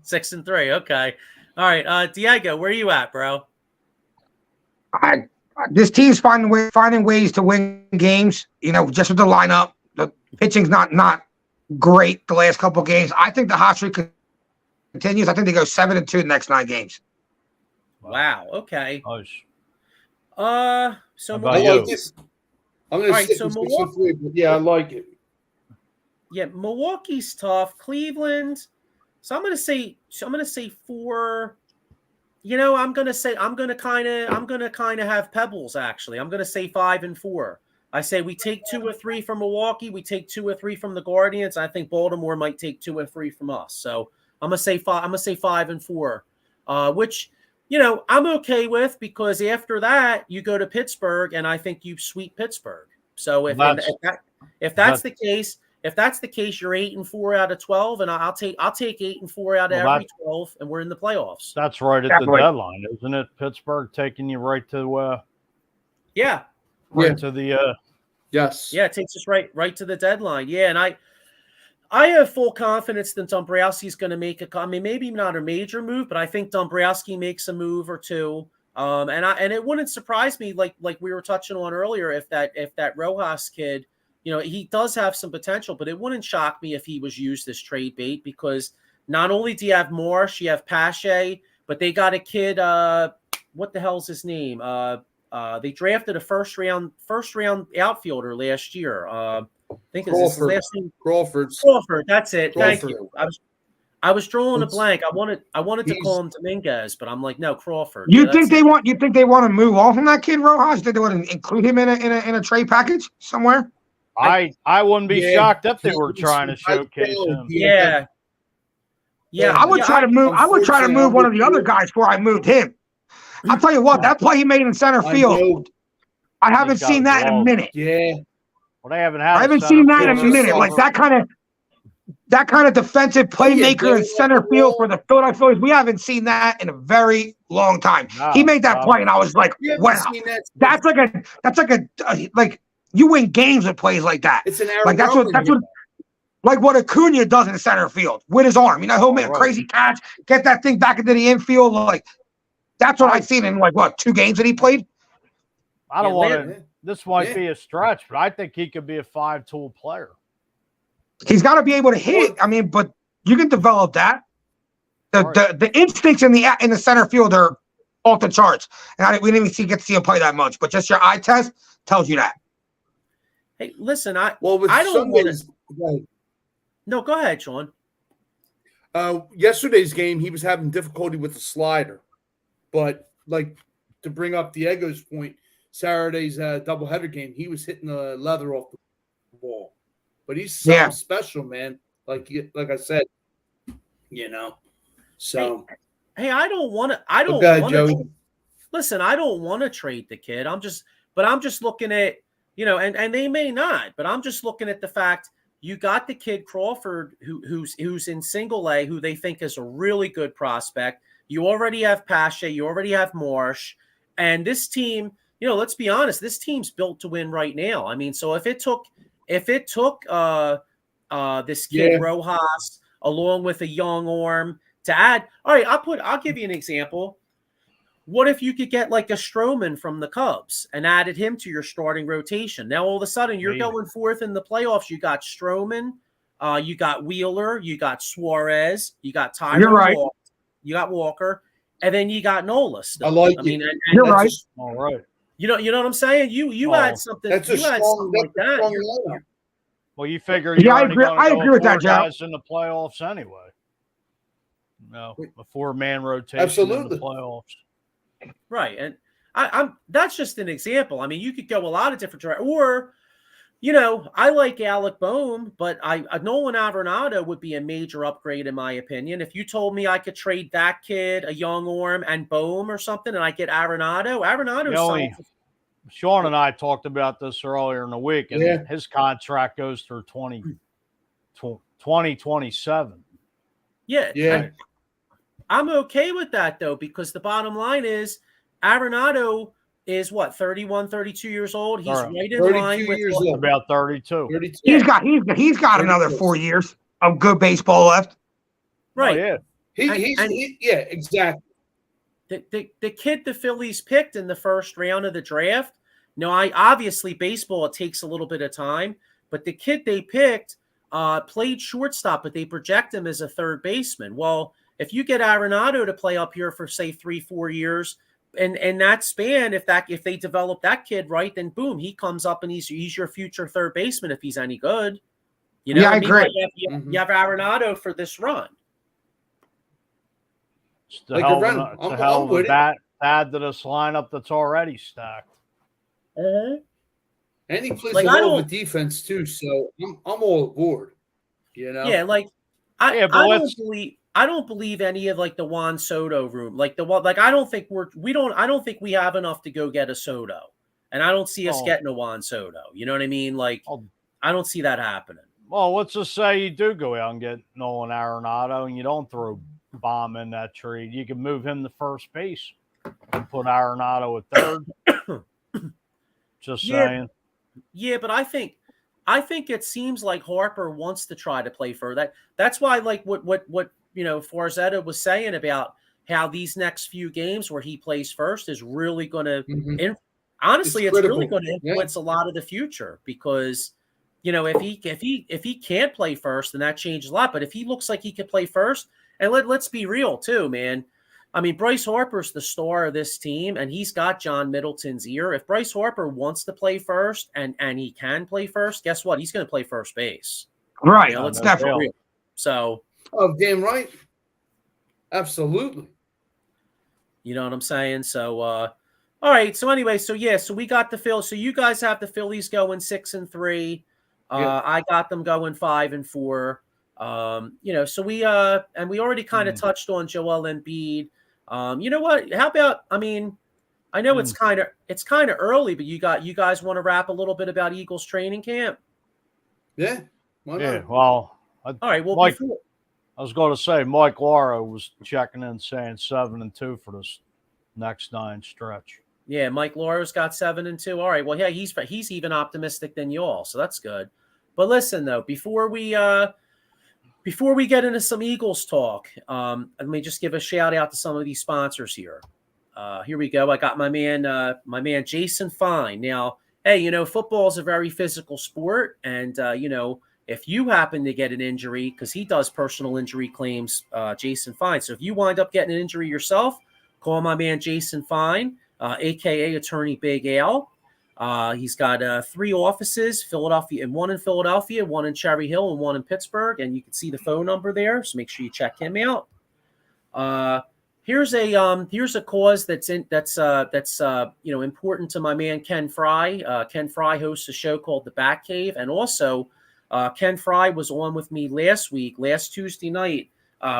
6-3. Okay. All right, Diego, where are you at, bro? This team's finding ways to win games. Just with the lineup, the pitching's not great the last couple of games. I think the hot streak continues. I think they go 7-2 the next 9 games. Wow. Okay. Nice. So Milwaukee's. I'm going to stick with 6-3, but yeah, I like it. Yeah, Milwaukee's tough. Cleveland. So I'm going to say 4. I'm going to kind of have pebbles actually. I'm going to say 5-4. I say we take 2 or 3 from Milwaukee. We take 2 or 3 from the Guardians. I think Baltimore might take 2 or 3 from us. So I'm gonna say 5-4, which I'm okay with, because after that you go to Pittsburgh, and I think you sweep Pittsburgh. So if that's the case, you're 8-4 out of 12, and I'll take 8-4 out of every 12, and we're in the playoffs. That's right at the deadline, isn't it? Pittsburgh taking you right to to the yes. Yeah, it takes us right to the dedeadline. Yeah, and I have full confidence that Dombrowski's going to make maybe not a major move, but I think Dombrowski makes a move or 2. And it wouldn't surprise me, like we were touching on earlier, if that Rojas kid, he does have some potential, but it wouldn't shock me if he was used as trade bait, because not only do you have Morse, you have Pache, but they got a kid. What the hell's his name? They drafted a first round outfielder last year. I think is his last name Crawford. That's it. Crawford. Thank you. I was drawing a blank. I wanted to call him Dominguez, but I'm like, no, Crawford. You think they want to move on from that kid, Rojas? Did they want to include him in a trade package somewhere? I wouldn't be shocked if they were trying to showcase him. Yeah. I would try to move. I would try to move one of the other guys before I moved him. I'll tell you what, that play he made in center field, I haven't seen that in a minute. Yeah. Well, they haven't seen that in a minute. Like that kind of defensive playmaker in center field for the Philadelphia Phillies. We haven't seen that in a very long time. He made that play, and I was like, "Wow, that's like you win games with plays like that." It's an like that's what Acuna does in center field with his arm. He'll make a crazy catch, get that thing back into the infield. Like that's what I've seen in 2 games that he played. I don't want to. This might be a stretch, but I think he could be a 5-tool player. He's got to be able to hit. I mean, but you can develop that. The instincts in the center field are off the charts, and we didn't even get to see him play that much. But just your eye test tells you that. Hey, listen, I don't want to. No, go ahead, Sean. Yesterday's game, he was having difficulty with the slider, but to bring up Diego's point, Saturday's doubleheader game, he was hitting the leather off the ball. But he's something special, man. Like I said, So, hey, I don't want to. Listen, I don't want to trade the kid. I'm just looking at, and they may not, but I'm just looking at the fact you got the kid Crawford who's in single A, who they think is a really good prospect. You already have Pache, you already have Marsh, and this team, let's be honest, this team's built to win right now. I mean, so if it took this kid Rojas along with a young arm to add, all right, I'll give you an example. What if you could get like a Stroman from the Cubs and added him to your starting rotation? Now all of a sudden you're going forth in the playoffs. You got Stroman, you got Wheeler, you got Suarez, you got Tyler. You're right. Walker, you got Walker, and then you got Nola still. I like I mean, and you're right. All right. You know what I'm saying? You add something. That's you add something like that. Well, you figure I agree with that, Joe. Guys in the playoffs anyway. No, a 4-man rotation in the playoffs. Right, and I'm that's just an example. I mean, you could go a lot of different directions. Or, I like Alec Boehm, but Nolan Arenado would be a major upgrade in my opinion. If you told me I could trade that kid, a young arm, and Boehm or something, and I get Arenado's Sean and I talked about this earlier in the week, and his contract goes through 2027. Yeah. I'm okay with that, though, because the bottom line is Arenado is, 31, 32 years old? He's right in line with about 32. 32. He's got another 4 years of good baseball left. Right. Oh, yeah. Exactly. The kid the Phillies picked in the first round of the draft, obviously baseball, it takes a little bit of time, but the kid they picked played shortstop, but they project him as a third baseman. Well, if you get Arenado to play up here for, say, 3-4 years, and that span, if they develop that kid right, then boom, he comes up and he's your future third baseman if he's any good. I agree. Like you have Arenado for this run. It's the hell of a bat add to this lineup that's already stacked. And he plays a hell of a defense too, so I'm all aboard. Yeah, I don't believe any of the Juan Soto room. I don't think we have enough to go get a Soto. And I don't see us getting a Juan Soto. You know what I mean? I don't see that happening. Well, let's just say you do go out and get Nolan Arenado and you don't throw bomb in that trade. You can move him to first base and put Arenado at third. Just saying. Yeah, but I think it seems like Harper wants to try to play for that. That's why, what Forzetta was saying about how these next few games where he plays first is really going to, honestly, it's really going to influence a lot of the future, because if he can't play first, then that changes a lot. But if he looks like he could play first, and let's be real too, man. I mean, Bryce Harper's the star of this team, and he's got John Middleton's ear. If Bryce Harper wants to play first and he can play first, guess what? He's going to play first base. Right. Let's definitely. real. So. Oh, damn right. Absolutely. You know what I'm saying? So, all right. So anyway, so we got the Phillies. So you guys have the Phillies going 6-3. I got them going 5-4. So we already kind of touched on Joel Embiid. You know what? How about? I mean, I know it's kind of early, but you guys want to wrap a little bit about Eagles training camp? Yeah. Why not? Yeah. Well, all right. Well, Mike, I was going to say Mike Lara was checking in saying 7-2 for this next 9 stretch. Yeah, Mike Laura's got 7-2. All right. Well, yeah, he's even optimistic than you all, so that's good. But listen though, before we get into some Eagles talk, let me just give a shout out to some of these sponsors here. Here we go. I got my man Jason Fine. Now, hey, football is a very physical sport, and if you happen to get an injury, because he does personal injury claims, Jason Fine. So if you wind up getting an injury yourself, call my man Jason Fine, aka Attorney Big Al. He's got 3 offices, Philadelphia, and 1 in Philadelphia, 1 in Cherry Hill, and 1 in Pittsburgh. And you can see the phone number there, so make sure you check him out. Here's a cause that's important to my man Ken Fry. Ken Fry hosts a show called The Bat Cave, and also Ken Fry was on with me last Tuesday night.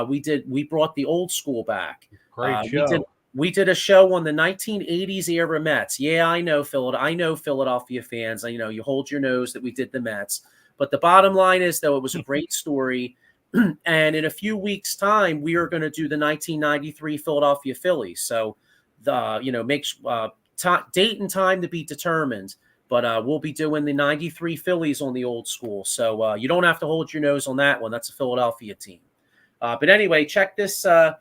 We brought the old school back. Great show. We did a show on the 1980s era Mets. Yeah, I know Philadelphia fans. You hold your nose that we did the Mets. But the bottom line is, though, it was a great story. And in a few weeks' time, we are going to do the 1993 Philadelphia Phillies. So, date and time to be determined. But we'll be doing the 93 Phillies on the old school. So you don't have to hold your nose on that one. That's a Philadelphia team. But anyway, check this out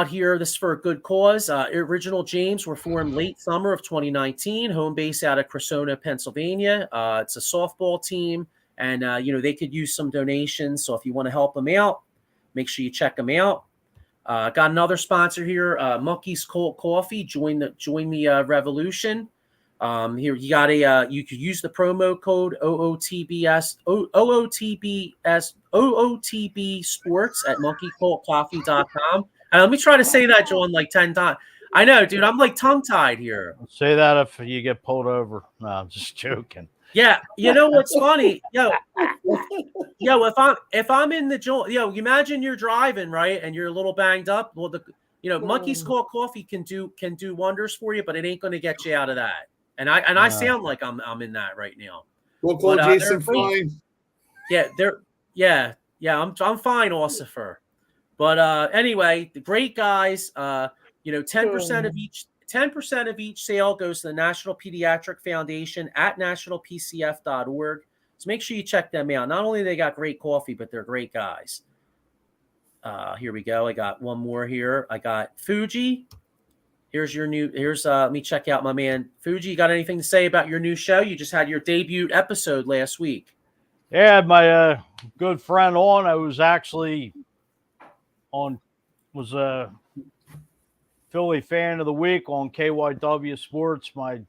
here. This is for a good cause. Original James were formed late summer of 2019, home base out of Cressona, Pennsylvania. It's a softball team, and they could use some donations. So if you want to help them out, make sure you check them out. Got another sponsor here, Monkey's Cold Coffee. Join the revolution. Here you could use the promo code OOTB Sports at monkeycoltcoffee.com. And let me try to say that, John, like 10 times. I know, dude. I'm like tongue tied here. Say that if you get pulled over. No, I'm just joking. Yeah, you know what's funny, if I'm in the joint, you imagine you're driving, right, and you're a little banged up. Well, Monkey's Cold Coffee can do wonders for you, but it ain't going to get you out of that. And I sound like I'm in that right now. We'll call Jason Fine. Yeah, I'm fine, Ossifer. But anyway, the great guys. 10% of each sale goes to the National Pediatric Foundation at nationalpcf.org. So make sure you check them out. Not only they got great coffee, but they're great guys. Here we go. I got one more here. I got Fuji. Let me check out my man Fuji. You got anything to say about your new show? You just had your debut episode last week. Yeah, my good friend on. I was actually was a Philly fan of the week on KYW Sports. My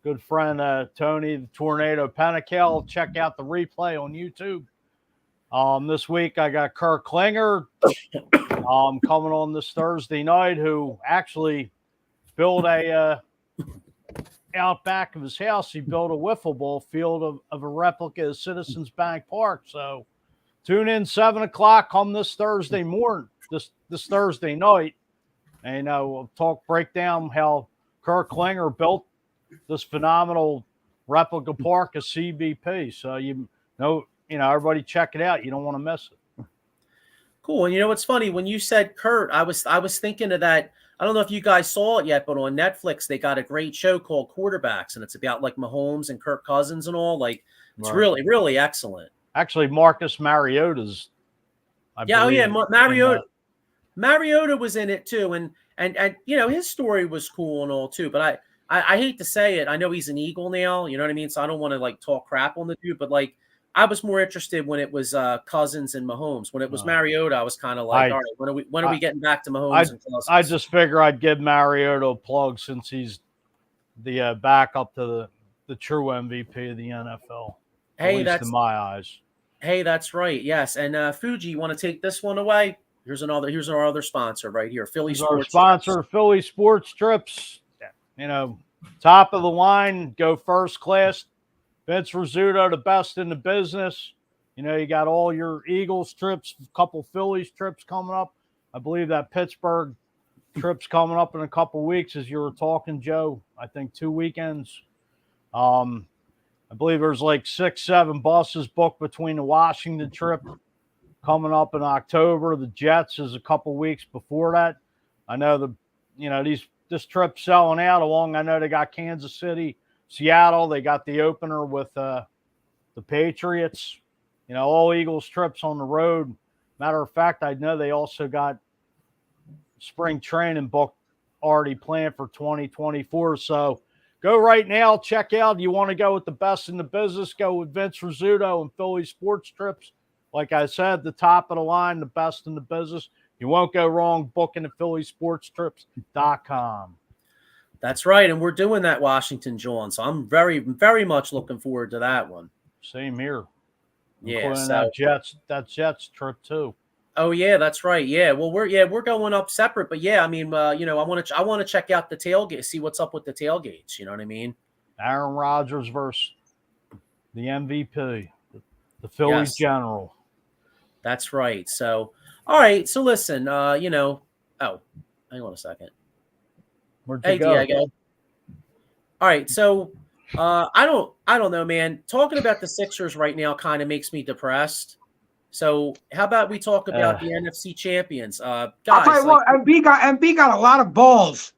good friend Tony the Tornado Panikel. Check out the replay on YouTube. This week I got Kirk Klinger coming on this Thursday night, who actually built out back of his house. He built a wiffle ball field of a replica of Citizens Bank Park. So tune in 7:00 come this Thursday morning, this Thursday night. And we'll break down how Kirk Klinger built this phenomenal replica park of CBP. So everybody check it out. You don't want to miss it. Cool. And what's funny, when you said Kurt, I was thinking of that. I don't know if you guys saw it yet, but on Netflix they got a great show called Quarterbacks, and it's about like Mahomes and Kirk Cousins and all. Like it's really, really excellent. Actually, Marcus Mariota's. Mariota was in it too, and his story was cool and all too. But I hate to say it. I know he's an Eagle now. You know what I mean? So I don't want to like talk crap on the dude, but like I was more interested when it was Cousins and Mahomes. When it was Mariota, I was kind of like, all right, when are we getting back to Mahomes and Cousins? I just figure I'd give Mariota a plug since he's the backup to the true MVP of the NFL. Hey, at least in my eyes. Hey, that's right. Yes, and Fuji, you want to take this one away? Here's our other sponsor right here, Philly Sports. Our sponsor, Trips. Philly Sports Trips. You know, top of the line, go first class. Vince Rizzuto, the best in the business. You know, you got all your Eagles trips, a couple Phillies trips coming up. I believe that Pittsburgh trip's coming up in a couple weeks, as you were talking, Joe. I think 2 weekends. I believe there's like 6-7 buses booked between the Washington trip coming up in October. The Jets is a couple weeks before that. I know this trip's selling out along. I know they got Kansas City, Seattle. They got the opener with the Patriots. You know, all Eagles trips on the road. Matter of fact, I know they also got spring training booked already planned for 2024. So go right now. Check out. You want to go with the best in the business, go with Vince Rizzuto and Philly Sports Trips. Like I said, the top of the line, the best in the business. You won't go wrong booking at phillysportstrips.com. That's right. And we're doing that Washington, John. So I'm very, very much looking forward to that one. Same here. Yeah. So, that Jets trip too. Oh yeah, that's right. Yeah. Well, we're going up separate, but yeah, I mean, I want to check out the tailgate, see what's up with the tailgates. You know what I mean? Aaron Rodgers versus the MVP, the Phillies general. That's right. So, all right. So listen, hang on a second. Where'd you go? Diego. All right. So, I don't know, man. Talking about the Sixers right now kind of makes me depressed. So how about we talk about the NFC champions? Guys, I'll tell you what, MB got a lot of balls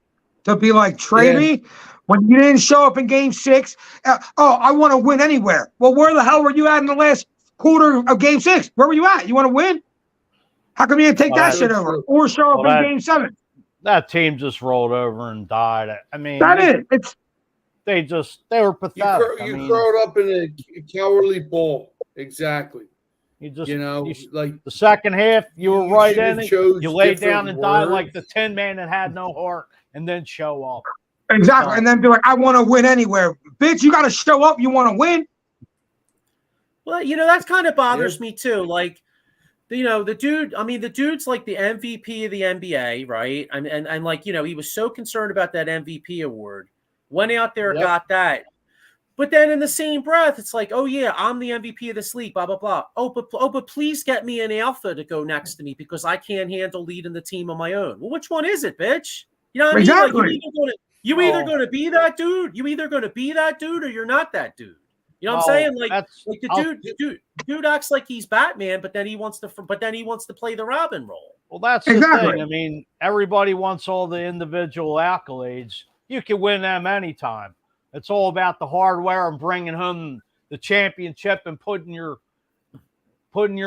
to be like, trade me when you didn't show up in Game 6. I want to win anywhere. Well, where the hell were you at in the last quarter of Game 6? Where were you at? You want to win? How come you didn't take that shit over or show up in Game 7? That team just rolled over and died. I mean, they were pathetic. You throw it up in a cowardly ball. Exactly. Like the second half, you were right in it. You laid down and died like the 10 man that had no heart, and then show up. Exactly, and then be like, "I want to win anywhere, bitch. You got to show up. You want to win." Well, that kind of bothers me too. Like, the dude. I mean, the dude's like the MVP of the NBA, right? And like, he was so concerned about that MVP award. Went out there, got that. But then in the same breath, it's like, oh yeah, I'm the MVP of this league, blah blah blah. Oh, but please get me an alpha to go next to me because I can't handle leading the team on my own. Well, which one is it, bitch? You know what I mean? Like, you either going to be that dude, or you're not that dude. You know what I'm saying? Like the dude acts like he's Batman, but then he wants to play the Robin role. Well, that's the thing. I mean, everybody wants all the individual accolades. You can win them anytime. It's all about the hardware and bringing home the championship and putting your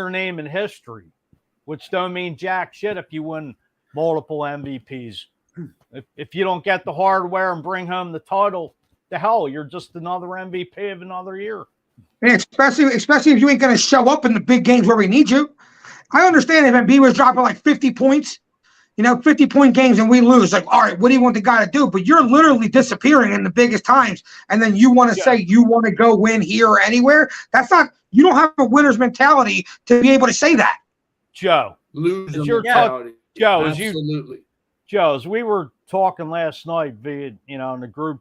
name in history, which don't mean jack shit if you win multiple MVPs. If you don't get the hardware and bring home the title, the hell, you're just another MVP of another year. And especially if you ain't going to show up in the big games where we need you. I understand if MB was dropping like 50 points, 50-point games and we lose. Like, all right, what do you want the guy to do? But you're literally disappearing in the biggest times. And then you want to say you want to go win here or anywhere. That's not, you don't have a winner's mentality to be able to say that. Joe, loser mentality. Joe, absolutely. As we were talking last night via, in the group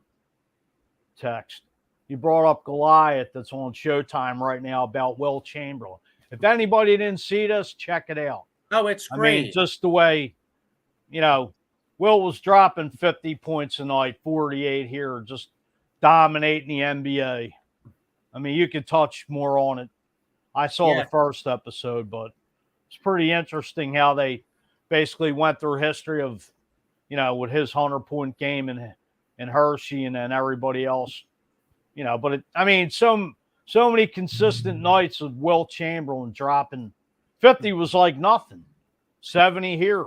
text, you brought up Goliath that's on Showtime right now about Will Chamberlain. If anybody didn't see this, check it out. Oh, it's great. I mean, just the way, Will was dropping 50 points a night, 48 here, just dominating the NBA. I mean, you could touch more on it. I saw the first episode, but it's pretty interesting how they basically went through history of, with his 100-point game and Hershey and then everybody else, but so many consistent nights of Will Chamberlain dropping 50 was like nothing, 70 here,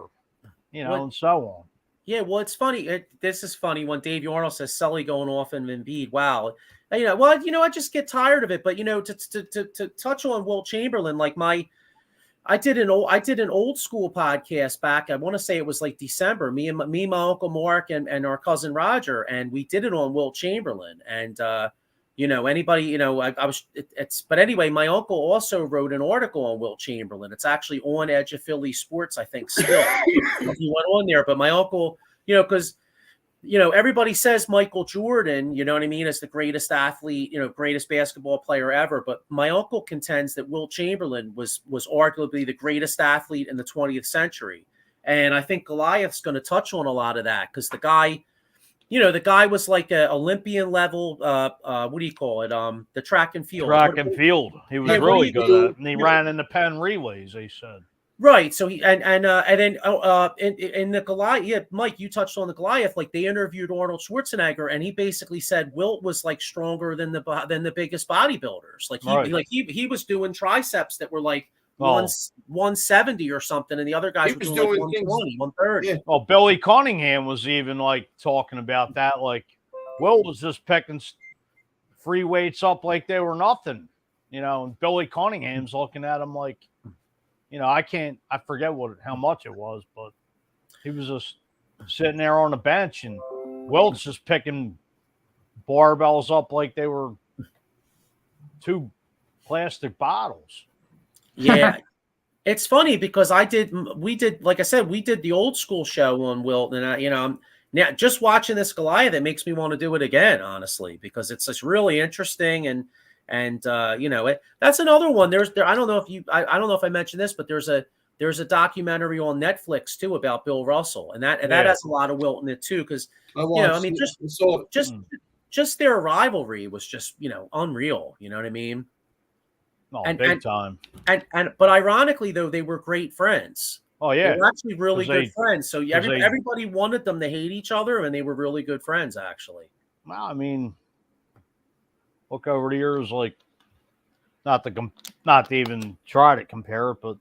and so on. Yeah, well, it's funny. This is funny when Dave Yarnell says Sully going off and Embiid. Wow, well, I just get tired of it. But to touch on Wilt Chamberlain, like I did an old school podcast back. I want to say it was like December. Me, my uncle Mark, and our cousin Roger, and we did it on Wilt Chamberlain. And anybody, I was. But anyway, my uncle also wrote an article on Wilt Chamberlain. It's actually on Edge of Philly Sports, I think. Still, he went on there. But my uncle, because everybody says Michael Jordan, you know what I mean, is the greatest athlete, greatest basketball player ever. But my uncle contends that Wilt Chamberlain was arguably the greatest athlete in the 20th century. And I think Goliath's going to touch on a lot of that because the guy was like a Olympian level, what do you call it? The track and field. He was really good at it. And he ran in the Penn relays, they said. Right. So he and then in the Goliath, yeah, Mike, you touched on the Goliath. Like they interviewed Arnold Schwarzenegger, and he basically said Wilt was like stronger than the biggest bodybuilders. Like he was doing triceps that were like 170 or something, and the other guys were doing like 120, 130. Yeah. Well, Billy Cunningham was even like talking about that. Like Wilt was just picking free weights up like they were nothing, and Billy Cunningham's looking at him like. I forget how much it was, but he was just sitting there on the bench and Wilt's just picking barbells up like they were 2 plastic bottles. Yeah. It's funny because we did the old school show on Wilt, and now just watching this Goliath, it makes me want to do it again, honestly, because it's just really interesting and that's another one. I don't know if I mentioned this, but there's a documentary on Netflix too about Bill Russell, and that has a lot of Wilt in it too, because just their rivalry was just unreal. You know what I mean? Oh, big time. But ironically though, they were great friends. Oh yeah, they were actually really good friends. So everybody wanted them to hate each other, and they were really good friends actually. Well, I mean. Look over the years, like not to even try to compare it, but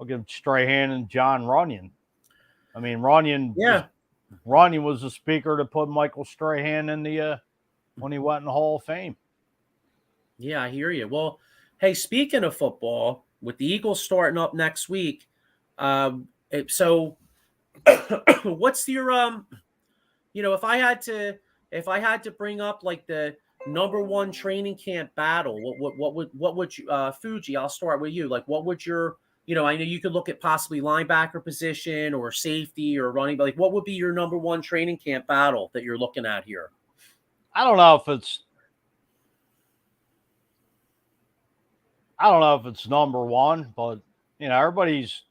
I'll give Strahan and John Runyon. I mean, Runyon was the speaker to put Michael Strahan in the when he went in the Hall of Fame. Yeah, I hear you. Well, hey, speaking of football, with the Eagles starting up next week, so what's your if I had to bring up like the number one training camp battle, what would you Fuji, I'll start with you. Like what would your I know you could look at possibly linebacker position or safety or running, but like what would be your number one training camp battle that you're looking at here? I don't know if it's number one, but everybody's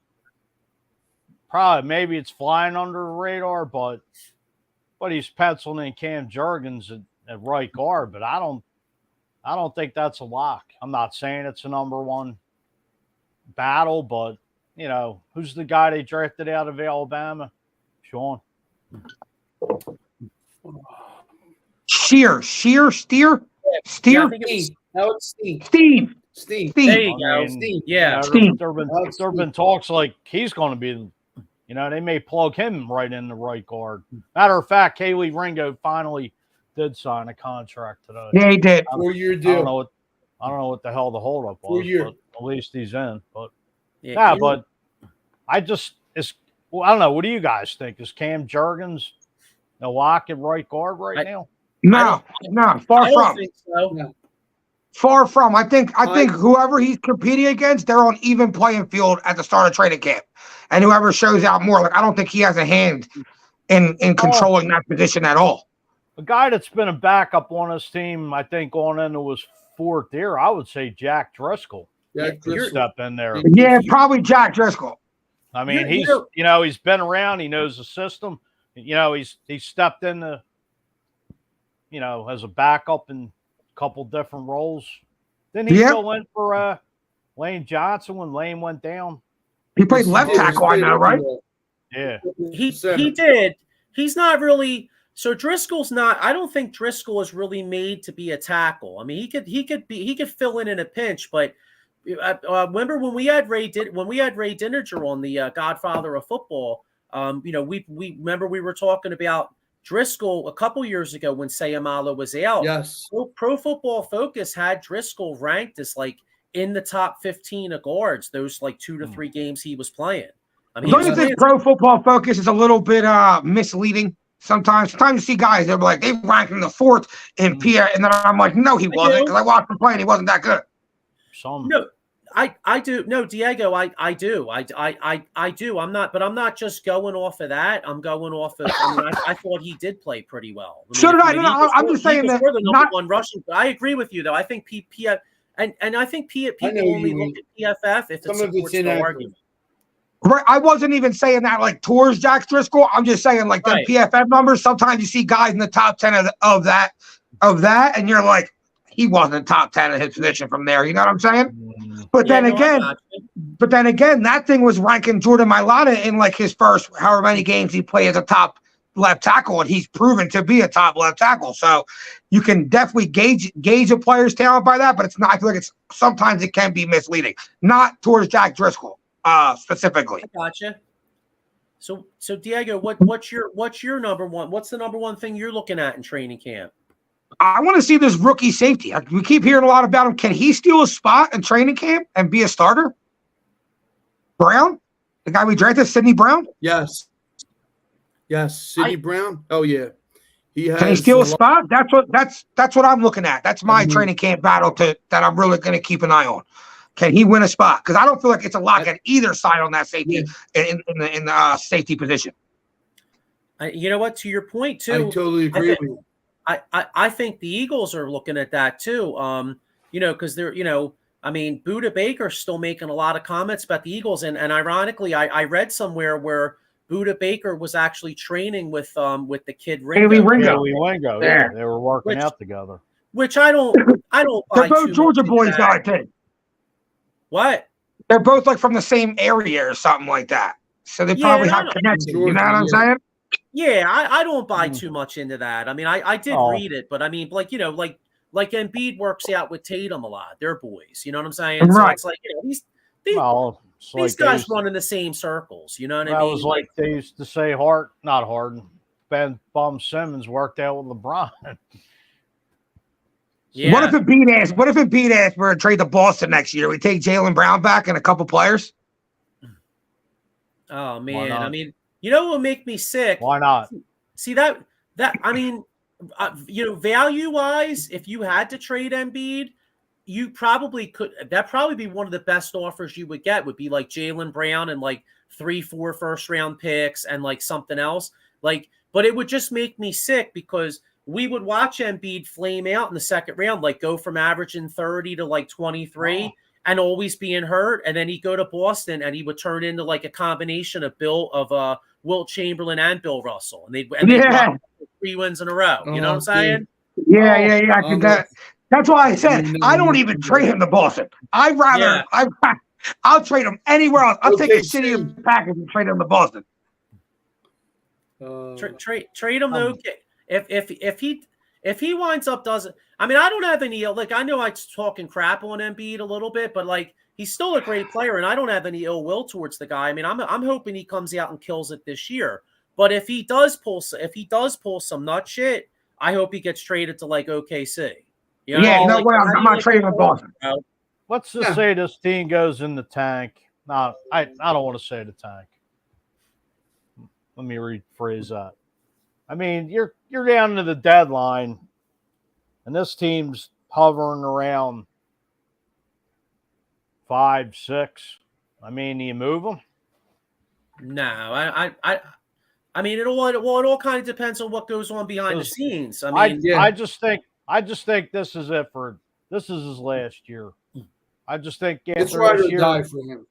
maybe it's flying under the radar, but he's penciling in Cam Jurgens at right guard, but I don't think that's a lock. I'm not saying it's a number one battle, but who's the guy they drafted out of Alabama? Sean. Steer. Yeah, Steve. There you go. Steve. Yeah. There have been talks like he's going to be. They may plug him right in the right guard. Matter of fact, Kaylee Ringo finally did sign a contract today. Yeah, he did. 4-year deal. I don't know what the hell the holdup was. 4 years. But at least he's in. But but I don't know. What do you guys think? Is Cam Jurgens a lock at right guard now? No, far from. Think so. No. Far from. I think whoever he's competing against, they're on even playing field at the start of training camp, and whoever shows out more. Like I don't think he has a hand in controlling that position at all. A guy that's been a backup on his team, I think, going into his 4th year, I would say Jack Driscoll. Step in there. Yeah, probably Jack Driscoll. I mean, he's been around. He knows the system. He's stepped in as a backup in a couple different roles. Didn't he go in for Lane Johnson when Lane went down? He played left tackle, I know, right? Yeah. He did. He's not really. So Driscoll's not. I don't think Driscoll is really made to be a tackle. I mean, he could fill in a pinch. But remember when we had Ray Dininger on the Godfather of Football? We remember we were talking about Driscoll a couple years ago when Sayamala was out. Yes. Pro Football Focus had Driscoll ranked as like in the top 15 of guards, those like 2 to 3 games he was playing. I mean, don't you think Pro Football Focus is a little bit misleading? Sometimes you see guys, they're like, they rank him the 4th in PF, and then I'm like, no, he wasn't, because I watched him play and he wasn't that good. No, I do. No, Diego, I do. I do. I'm not just going off of that. I'm going off of, I thought he did play pretty well. So did I. No, I'm just saying that. The number one rushing, but I agree with you, though. I think PF, and I think people only look at PFF if it supports the argument. Right, I wasn't even saying that like towards Jack Driscoll. I'm just saying like the PFF numbers. Sometimes you see guys in the top 10 of that, and you're like, he wasn't top 10 in his position from there. You know what I'm saying? But then again, that thing was ranking Jordan Mailata in like his first however many games he played as a top left tackle, and he's proven to be a top left tackle. So you can definitely gauge a player's talent by that. But it's not. I feel like sometimes it can be misleading. Not towards Jack Driscoll. Specifically. I gotcha. So Diego, what's your number one? What's the number one thing you're looking at in training camp? I want to see this rookie safety. We keep hearing a lot about him. Can he steal a spot in training camp and be a starter? Brown, the guy we drafted, Sidney Brown. Yes, Sidney Brown. Oh yeah, Can he steal a spot? That's what I'm looking at. That's my training camp battle that I'm really going to keep an eye on. Can he win a spot? Because I don't feel like it's a lock at either side on that safety in the safety position. You know what? To your point too, I totally agree with you. I think the Eagles are looking at that too. Because they're Buda Baker's still making a lot of comments about the Eagles, and ironically, I read somewhere where Buda Baker was actually training with the kid Ringo. Yeah, they were working out together. Which I don't They're both Georgia boys, I think. What? They're both like from the same area or something like that. So they probably have connections. You know what I'm saying? Yeah, I don't buy too much into that. I mean, I did read it, but I mean, like Embiid works out with Tatum a lot. They're boys. You know what I'm saying? Right. So it's like, these guys run in the same circles. You know what I mean? That was like they used to say not Harden. Ben Bum Simmons worked out with LeBron. Yeah. What if it beat ass for a trade to Boston next year? We take Jaylen Brown back and a couple players. Oh man, I mean, you know what would make me sick? Why not? See that I mean, value wise, if you had to trade Embiid, you probably could. That'd probably be one of the best offers you would get. Would be like Jaylen Brown and like 3-4 first round picks and like something else. But it would just make me sick because we would watch Embiid flame out in the second round, like go from averaging 30 to like 23 and always being hurt. And then he'd go to Boston and he would turn into like a combination of Wilt Chamberlain and Bill Russell. And they'd 3 wins in a row. You know what I'm saying? Yeah. That's why I said I don't even trade him to Boston. I'd rather I'll trade him anywhere else. I'll take a shitty package and trade him to Boston. Trade him though. If he winds up doesn't, I mean, I don't have any I know I'm talking crap on Embiid a little bit, but like he's still a great player, and I don't have any ill will towards the guy. I mean, I'm hoping he comes out and kills it this year. But if he does pull some nut shit, I hope he gets traded to like OKC. You know what? I'm not trading with Boston. Let's just say this team goes in the tank. No, I don't want to say the tank. Let me rephrase that. I mean, you're down to the deadline, and this team's hovering around 5, 6. I mean, do you move them? No, I mean, it all kind of depends on what goes on behind the scenes. I mean, I just think this is it this is his last year. I just think it's right or die for him.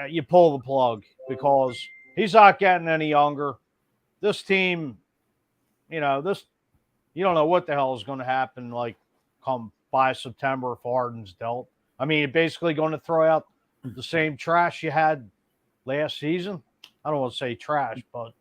You pull the plug because he's not getting any younger. This team, you don't know what the hell is going to happen like come by September if Harden's dealt. I mean, you're basically going to throw out the same trash you had last season. I don't want to say trash, but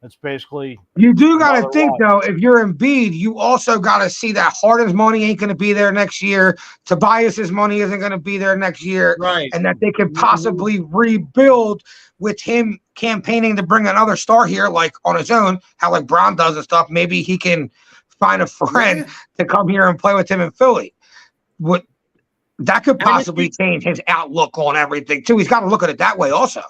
It's basically You do got to another think, watch. though, if you're Embiid, you also got to see that Harden's money ain't going to be there next year. Tobias's money isn't going to be there next year. Right. And that they could possibly rebuild with him campaigning to bring another star here, like on his own, how like Brown does and stuff. Maybe he can find a friend to come here and play with him in Philly. That could possibly change his outlook on everything, too. He's got to look at it that way also.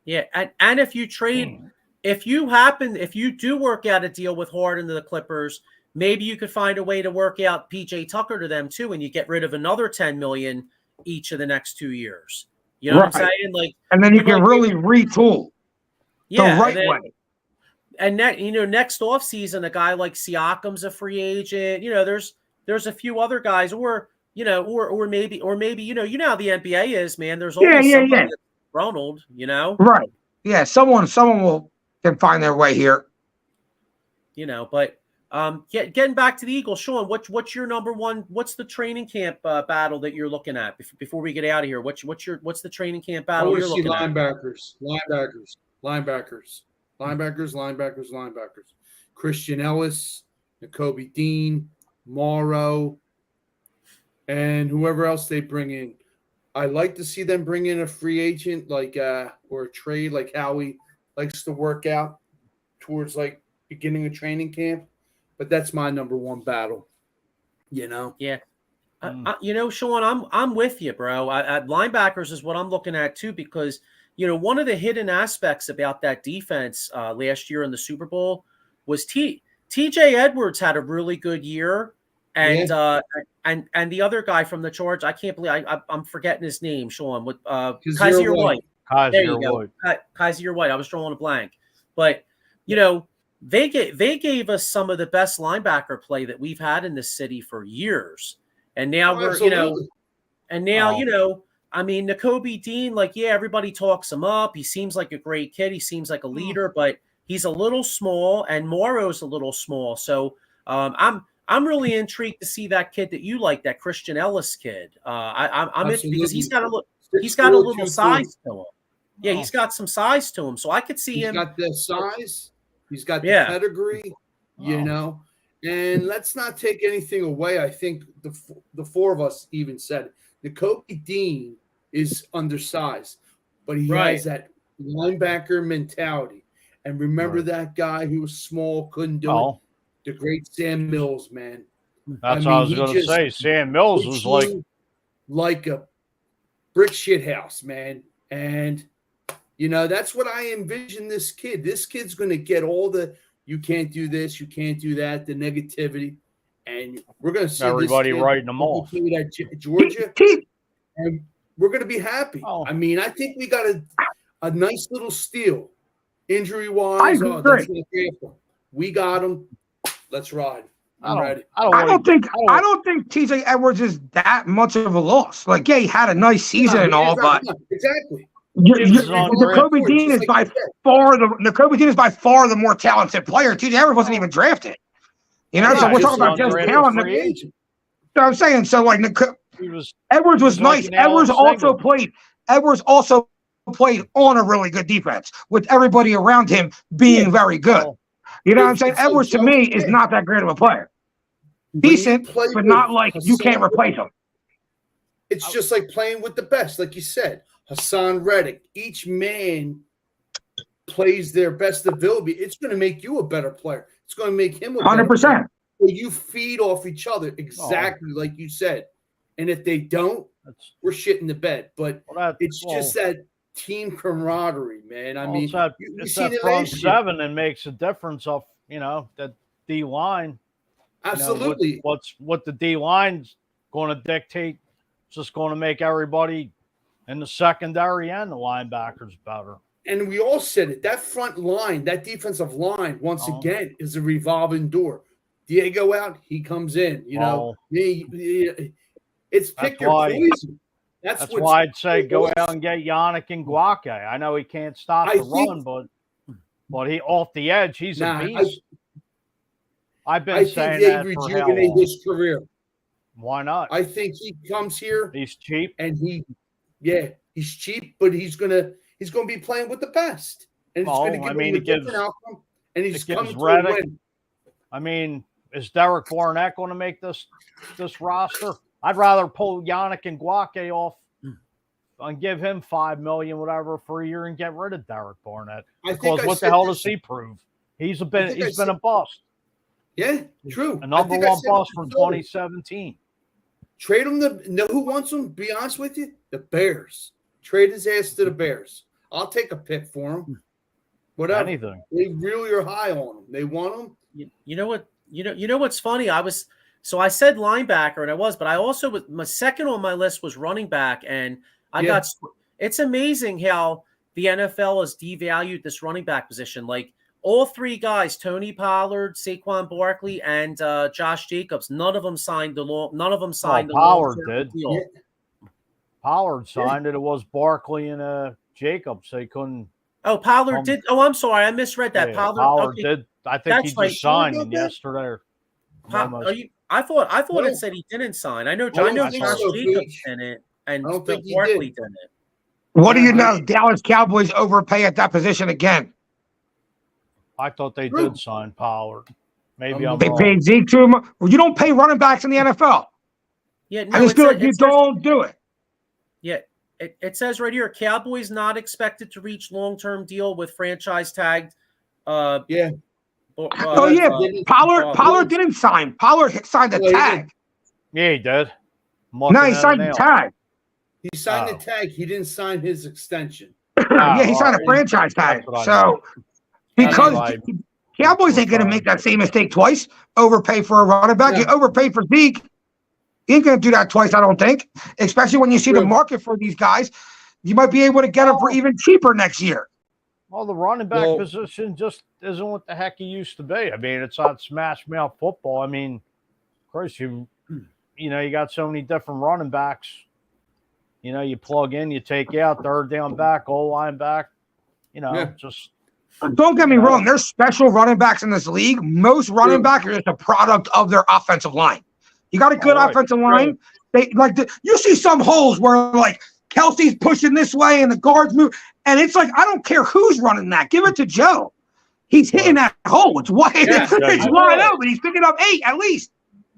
Yeah, and if you trade, if you do work out a deal with Harden to the Clippers, maybe you could find a way to work out PJ Tucker to them too, and you get rid of another $10 million each of the next 2 years. You know what I'm saying? Like, and then you can really retool the right way. And next offseason, a guy like Siakam's a free agent. There's a few other guys, or maybe how the NBA is, man. There's always somebody that's Ronald, Right. Yeah, someone can find their way here. But getting back to the Eagles, Sean, what's your number one? What's the training camp battle that you're looking at before we get out of here? What's the training camp battle you're looking at? Linebackers. Christian Ellis, Nakobe Dean, Morrow, and whoever else they bring in. I like to see them bring in a free agent or a trade like Howie likes to work out towards like beginning of training camp. But that's my number one battle. Yeah. Sean, I'm with you, bro. Linebackers is what I'm looking at too, because one of the hidden aspects about that defense last year in the Super Bowl was TJ Edwards had a really good year. And and the other guy from the Charge, I can't believe I'm forgetting his name, Sean. With Kaiser White. There you go. Kaiser White. I was drawing a blank, but they gave us some of the best linebacker play that we've had in this city for years, and now Nakobe Dean, everybody talks him up. He seems like a great kid. He seems like a leader, but he's a little small, and Morrow's a little small. So I'm really intrigued to see that kid that you like, that Christian Ellis kid. I'm interested because he's got a little size to him. Yeah, he's got some size to him, so I could see him. He's got the size. He's got the pedigree. And let's not take anything away. I think the four of us even said it. Nakobe Dean is undersized, but he has that linebacker mentality. And remember that guy who was small, couldn't do it. The great Sam Mills, man. That's what I was going to say. Sam Mills was like a brick shit house, man. And, that's what I envision this kid. This kid's going to get all the you can't do this, you can't do that, the negativity. And we're going to see everybody writing them off. At Georgia, and we're going to be happy. I mean, I think we got a nice little steal. Injury-wise, we got him. Let's ride. I'm ready. I don't think TJ Edwards is that much of a loss. He had a nice season and all, but exactly. Nakobe Dean is by far the more talented player. TJ Edwards wasn't even drafted. So we're talking about just talent. So I'm saying, Edwards was nice. Edwards also played on a really good defense with everybody around him being very good. You know what I'm saying? Edwards, to me, is not that great of a player. Decent, but not like you can't replace him. It's just like playing with the best, like you said. Hassan Reddick. Each man plays their best ability. It's going to make you a better player. It's going to make him a 100%. You feed off each other exactly like you said. And if they don't, we're shitting the bed. But it's just that team camaraderie, man. I mean, it's that front seven that makes a difference of that D line. Absolutely. What the D line's going to dictate. It's just going to make everybody in the secondary and the linebackers better. And we all said it. That front line, that defensive line, once again, is a revolving door. Diego out, he comes in. It's pick your poison. That's why I'd say go out and get Yannick Ngakoue. I know he can't stop the run, but he off the edge, he's a beast. I've been saying that for how long? Rejuvenate his career. Why not? I think he comes here. He's cheap, and he's cheap, but he's gonna be playing with the best, and it's gonna give him a different outcome. and he's It gives coming to Reddick- win. I mean, is Derek Barnett going to make this roster? I'd rather pull Yannick and Guake off and give him $5 million, whatever, for a year and get rid of Derek Barnett. Because what the hell does he prove? He's been a bust. Yeah, true. A number one bust from 2017. Trade him know who wants him? Be honest with you, the Bears. Trade his ass to the Bears. I'll take a pick for him. Whatever. Anything. They really are high on him. They want him. You know what? You know what's funny? I said linebacker, and I was, but I also was my second on my list was running back, and it's amazing how the NFL has devalued this running back position. Like all three guys, Tony Pollard, Saquon Barkley, and Josh Jacobs, none of them signed the Pollard did. Deal. Yeah. Pollard signed it. It was Barkley and Jacobs. They couldn't. Oh, Pollard did. Oh, I'm sorry, I misread that. Yeah, Pollard did. I think he just signed yesterday. I thought it said he didn't sign. I know Josh Jacobs didn't, and Barkley didn't. What do you know? Dallas Cowboys overpay at that position again. I thought they did sign Pollard. Maybe I'm they wrong. paid Zeke too much. Well, you don't pay running backs in the NFL. Yeah, no, I just feel like you don't do it. Yeah, it says right here, Cowboys not expected to reach long-term deal with franchise tagged. Pollard didn't sign. Pollard signed the tag. Yeah, he did. No, he signed the tag. He signed the tag. He didn't sign his extension. Yeah, he signed a franchise tag. So, because Cowboys ain't going to make that same mistake twice, overpay for a running back. You overpay for Zeke. You ain't going to do that twice, I don't think. Especially when you see the market for these guys. You might be able to get them for even cheaper next year. Well, the running back position just isn't what the heck he used to be. I mean, it's not smash mouth football. I mean, of course, you got so many different running backs. You know, you plug in, you take out, third down back, goal line back. Just. Don't get me wrong. There's special running backs in this league. Most running backs are just a product of their offensive line. You got a good offensive line. They you see some holes where like Kelsey's pushing this way and the guards move, and it's like I don't care who's running that. Give it to Joe. He's hitting that hole. It's wide. It's wide open. He's picking up 8 at least.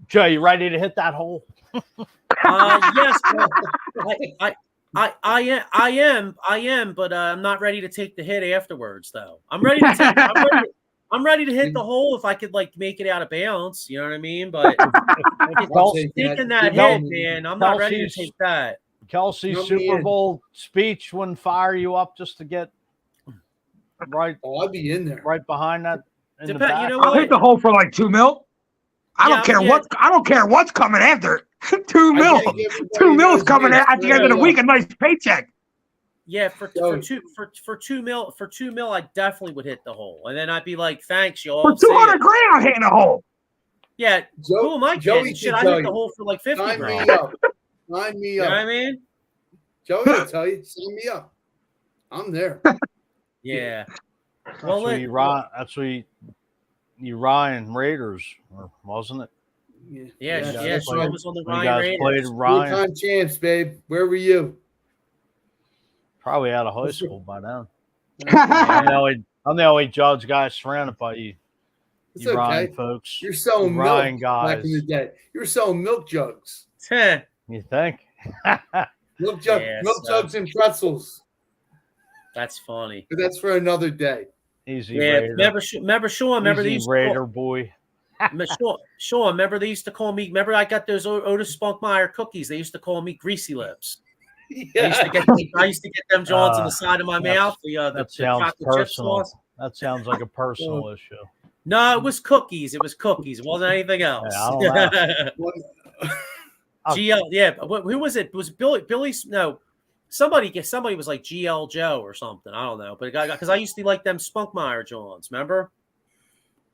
Joe, you ready to hit that hole? Yes, I am, but I'm not ready to take the hit afterwards, though. I'm ready to hit the hole if I could make it out of bounds. You know what I mean? But taking that hit, man, I'm not ready to take that. Kelsey's Super Bowl speech wouldn't fire you up just to get right. Oh, I'd be in there, right behind that. You know I'll hit the hole for like $2 million. I don't care what's coming after. $2 million. $2 million's coming at the end of the week. A nice paycheck. Yeah, for $2 million, I definitely would hit the hole, and then I'd be like, "Thanks, y'all." For $200,000, I'm hitting a hole. Yeah, who am I kidding? Should I hit the hole for like $50,000? Sign me up. Sign me up. You know what I mean? Joey will tell you, sign me up. I'm there. Yeah. Well, that's what you Ryan Raiders, wasn't it? Yeah. So I was on the Ryan Raiders. Played Ryan. Full-time champs, babe. Where were you? Probably out of high school by now. I'm the only judge guy surrounded by you. It's you okay. Ryan folks. You're selling Ryan milk guys. back in the day. You're selling milk jugs. You think? Milk jugs and pretzels. That's funny. But that's for another day. Easy Raider. Remember Sean? Remember Easy these Raider boy. Sean, remember they used to call me. Remember I got those Otis Spunkmeyer cookies. They used to call me Greasy Lips. Yeah. I used to get them Johns on the side of my mouth. That sounds personal. That sounds like a personal issue. No, it was cookies. It wasn't anything else. Yeah, I don't know. GL, yeah. Who was it? Was Billy? No, somebody was like GL Joe or something. I don't know, but because I used to like them Spunkmeyer Johns. Remember?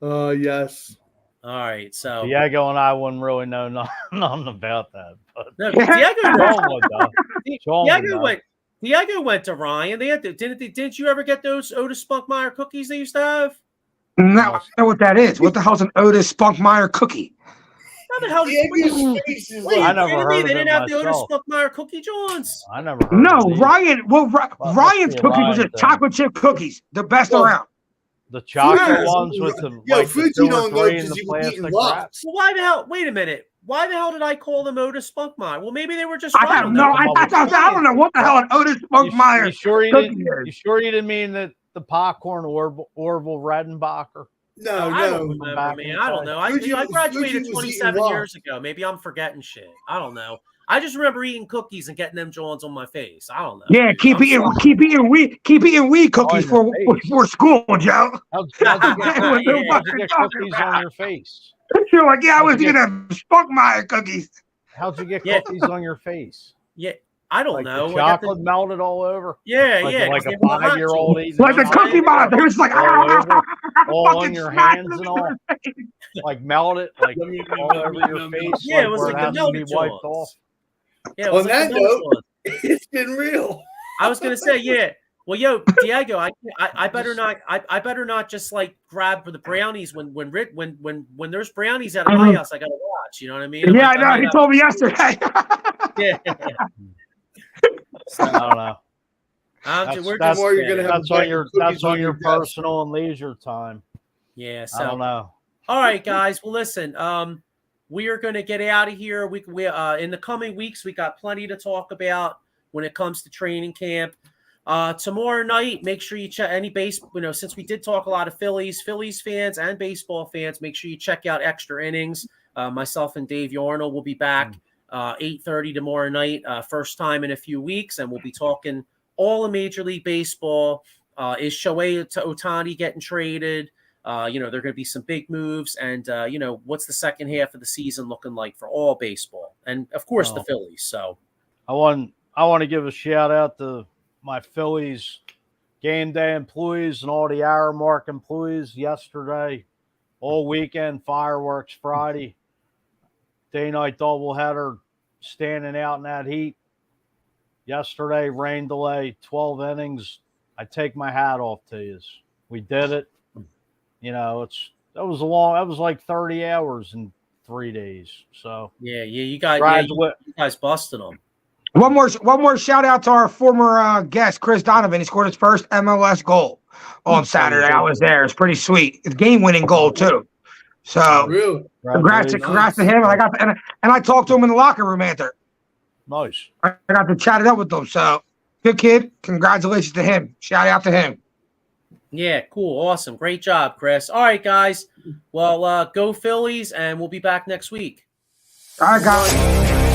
Yes. All right, so Diego and I wouldn't really know nothing about that. But no, Diego went to Ryan. They had to, didn't you ever get those Otis Spunkmeyer cookies they used to have? No, I don't know what that is. What the hell's an Otis Spunkmeyer cookie? How the hell I never heard of They didn't it have the Otis myself. Spunkmeyer cookie Johns. I never heard No, of it. Ryan. Well, Ryan's cookies was just chocolate chip cookies, the best around. The chocolate Fuji ones with the Yo, like the Fuji 2 or don't go 3 in because the you were eating plastic lots. wrap. Well, why the hell? Wait a minute. Why the hell did I call them Otis Spunkmeyer? Well, maybe they were just. I have no. I don't know what the hell an Otis Spunkmeyer You sure you cookie didn't? is. You sure you didn't mean that the popcorn Orville Redenbacher? No, I don't no. remember, Back in man. the I don't day. know. I Fuji graduated was eating 27 raw. years ago. Maybe I'm forgetting shit. I don't know. I just remember eating cookies and getting them Johns on my face. I don't know. Yeah, keep eating weed cookies your for school, Joe. How'd With the Yeah. you get fucking cookies about. on your face? You're like, yeah, I How'd was you eating a Spunkmeyer cookies. How'd you get Yeah. cookies on your face? Yeah, I don't Like know. the chocolate melted all over? Yeah, Like, yeah. like 'cause a they were hot 5-year-old Johns, eating you Like know the what I'm Cookie saying? Monster. It was like, all over, all fucking on your smack hands them and all, in the face. like melted, like all over your face. Yeah, it like was where like it the has to be melted wiped Johns. off. Yeah, it was On like that the melted note, Johns. it's been real. I was gonna say, yeah. Well, yo, Diego, I better not. I better not just like grab for the brownies when there's brownies at my house. I gotta watch. You know what I mean? Yeah, I know. He told me yesterday. Yeah. So, I don't know. That's more you're gonna have That's a on bag your of cookies on your desk. personal and leisure time. yeah. I So don't know. all right, guys. Well, listen. We are going to get out of here. We in the coming weeks, we got plenty to talk about when it comes to training camp. Tomorrow night, make sure you check any base. Since we did talk a lot of Phillies fans and baseball fans, make sure you check out Extra Innings. Myself and Dave Yarnell will be back 8:30 tomorrow night, first time in a few weeks, and we'll be talking all of Major League Baseball. Is Shohei Ohtani getting traded? There are going to be some big moves, and what's the second half of the season looking like for all baseball, and of course the Phillies. So, I want to give a shout out to my Phillies game day employees and all the hour mark employees yesterday, all weekend, fireworks Friday, day-night doubleheader, standing out in that heat. Yesterday, rain delay, 12 innings. I take my hat off to you. We did it. That was like 30 hours in 3 days. So you guys busted them. One more shout out to our former guest, Chris Donovan. He scored his first MLS goal on Saturday. I was there. It's pretty sweet. It's game-winning goal too. So Really? congrats to him. And I talked to him in the locker room after. Nice. I got to chat it up with him. So good kid. Congratulations to him. Shout out to him. Yeah, cool. Awesome. Great job, Chris. All right, guys. Well, go Phillies, and we'll be back next week. All right, guys.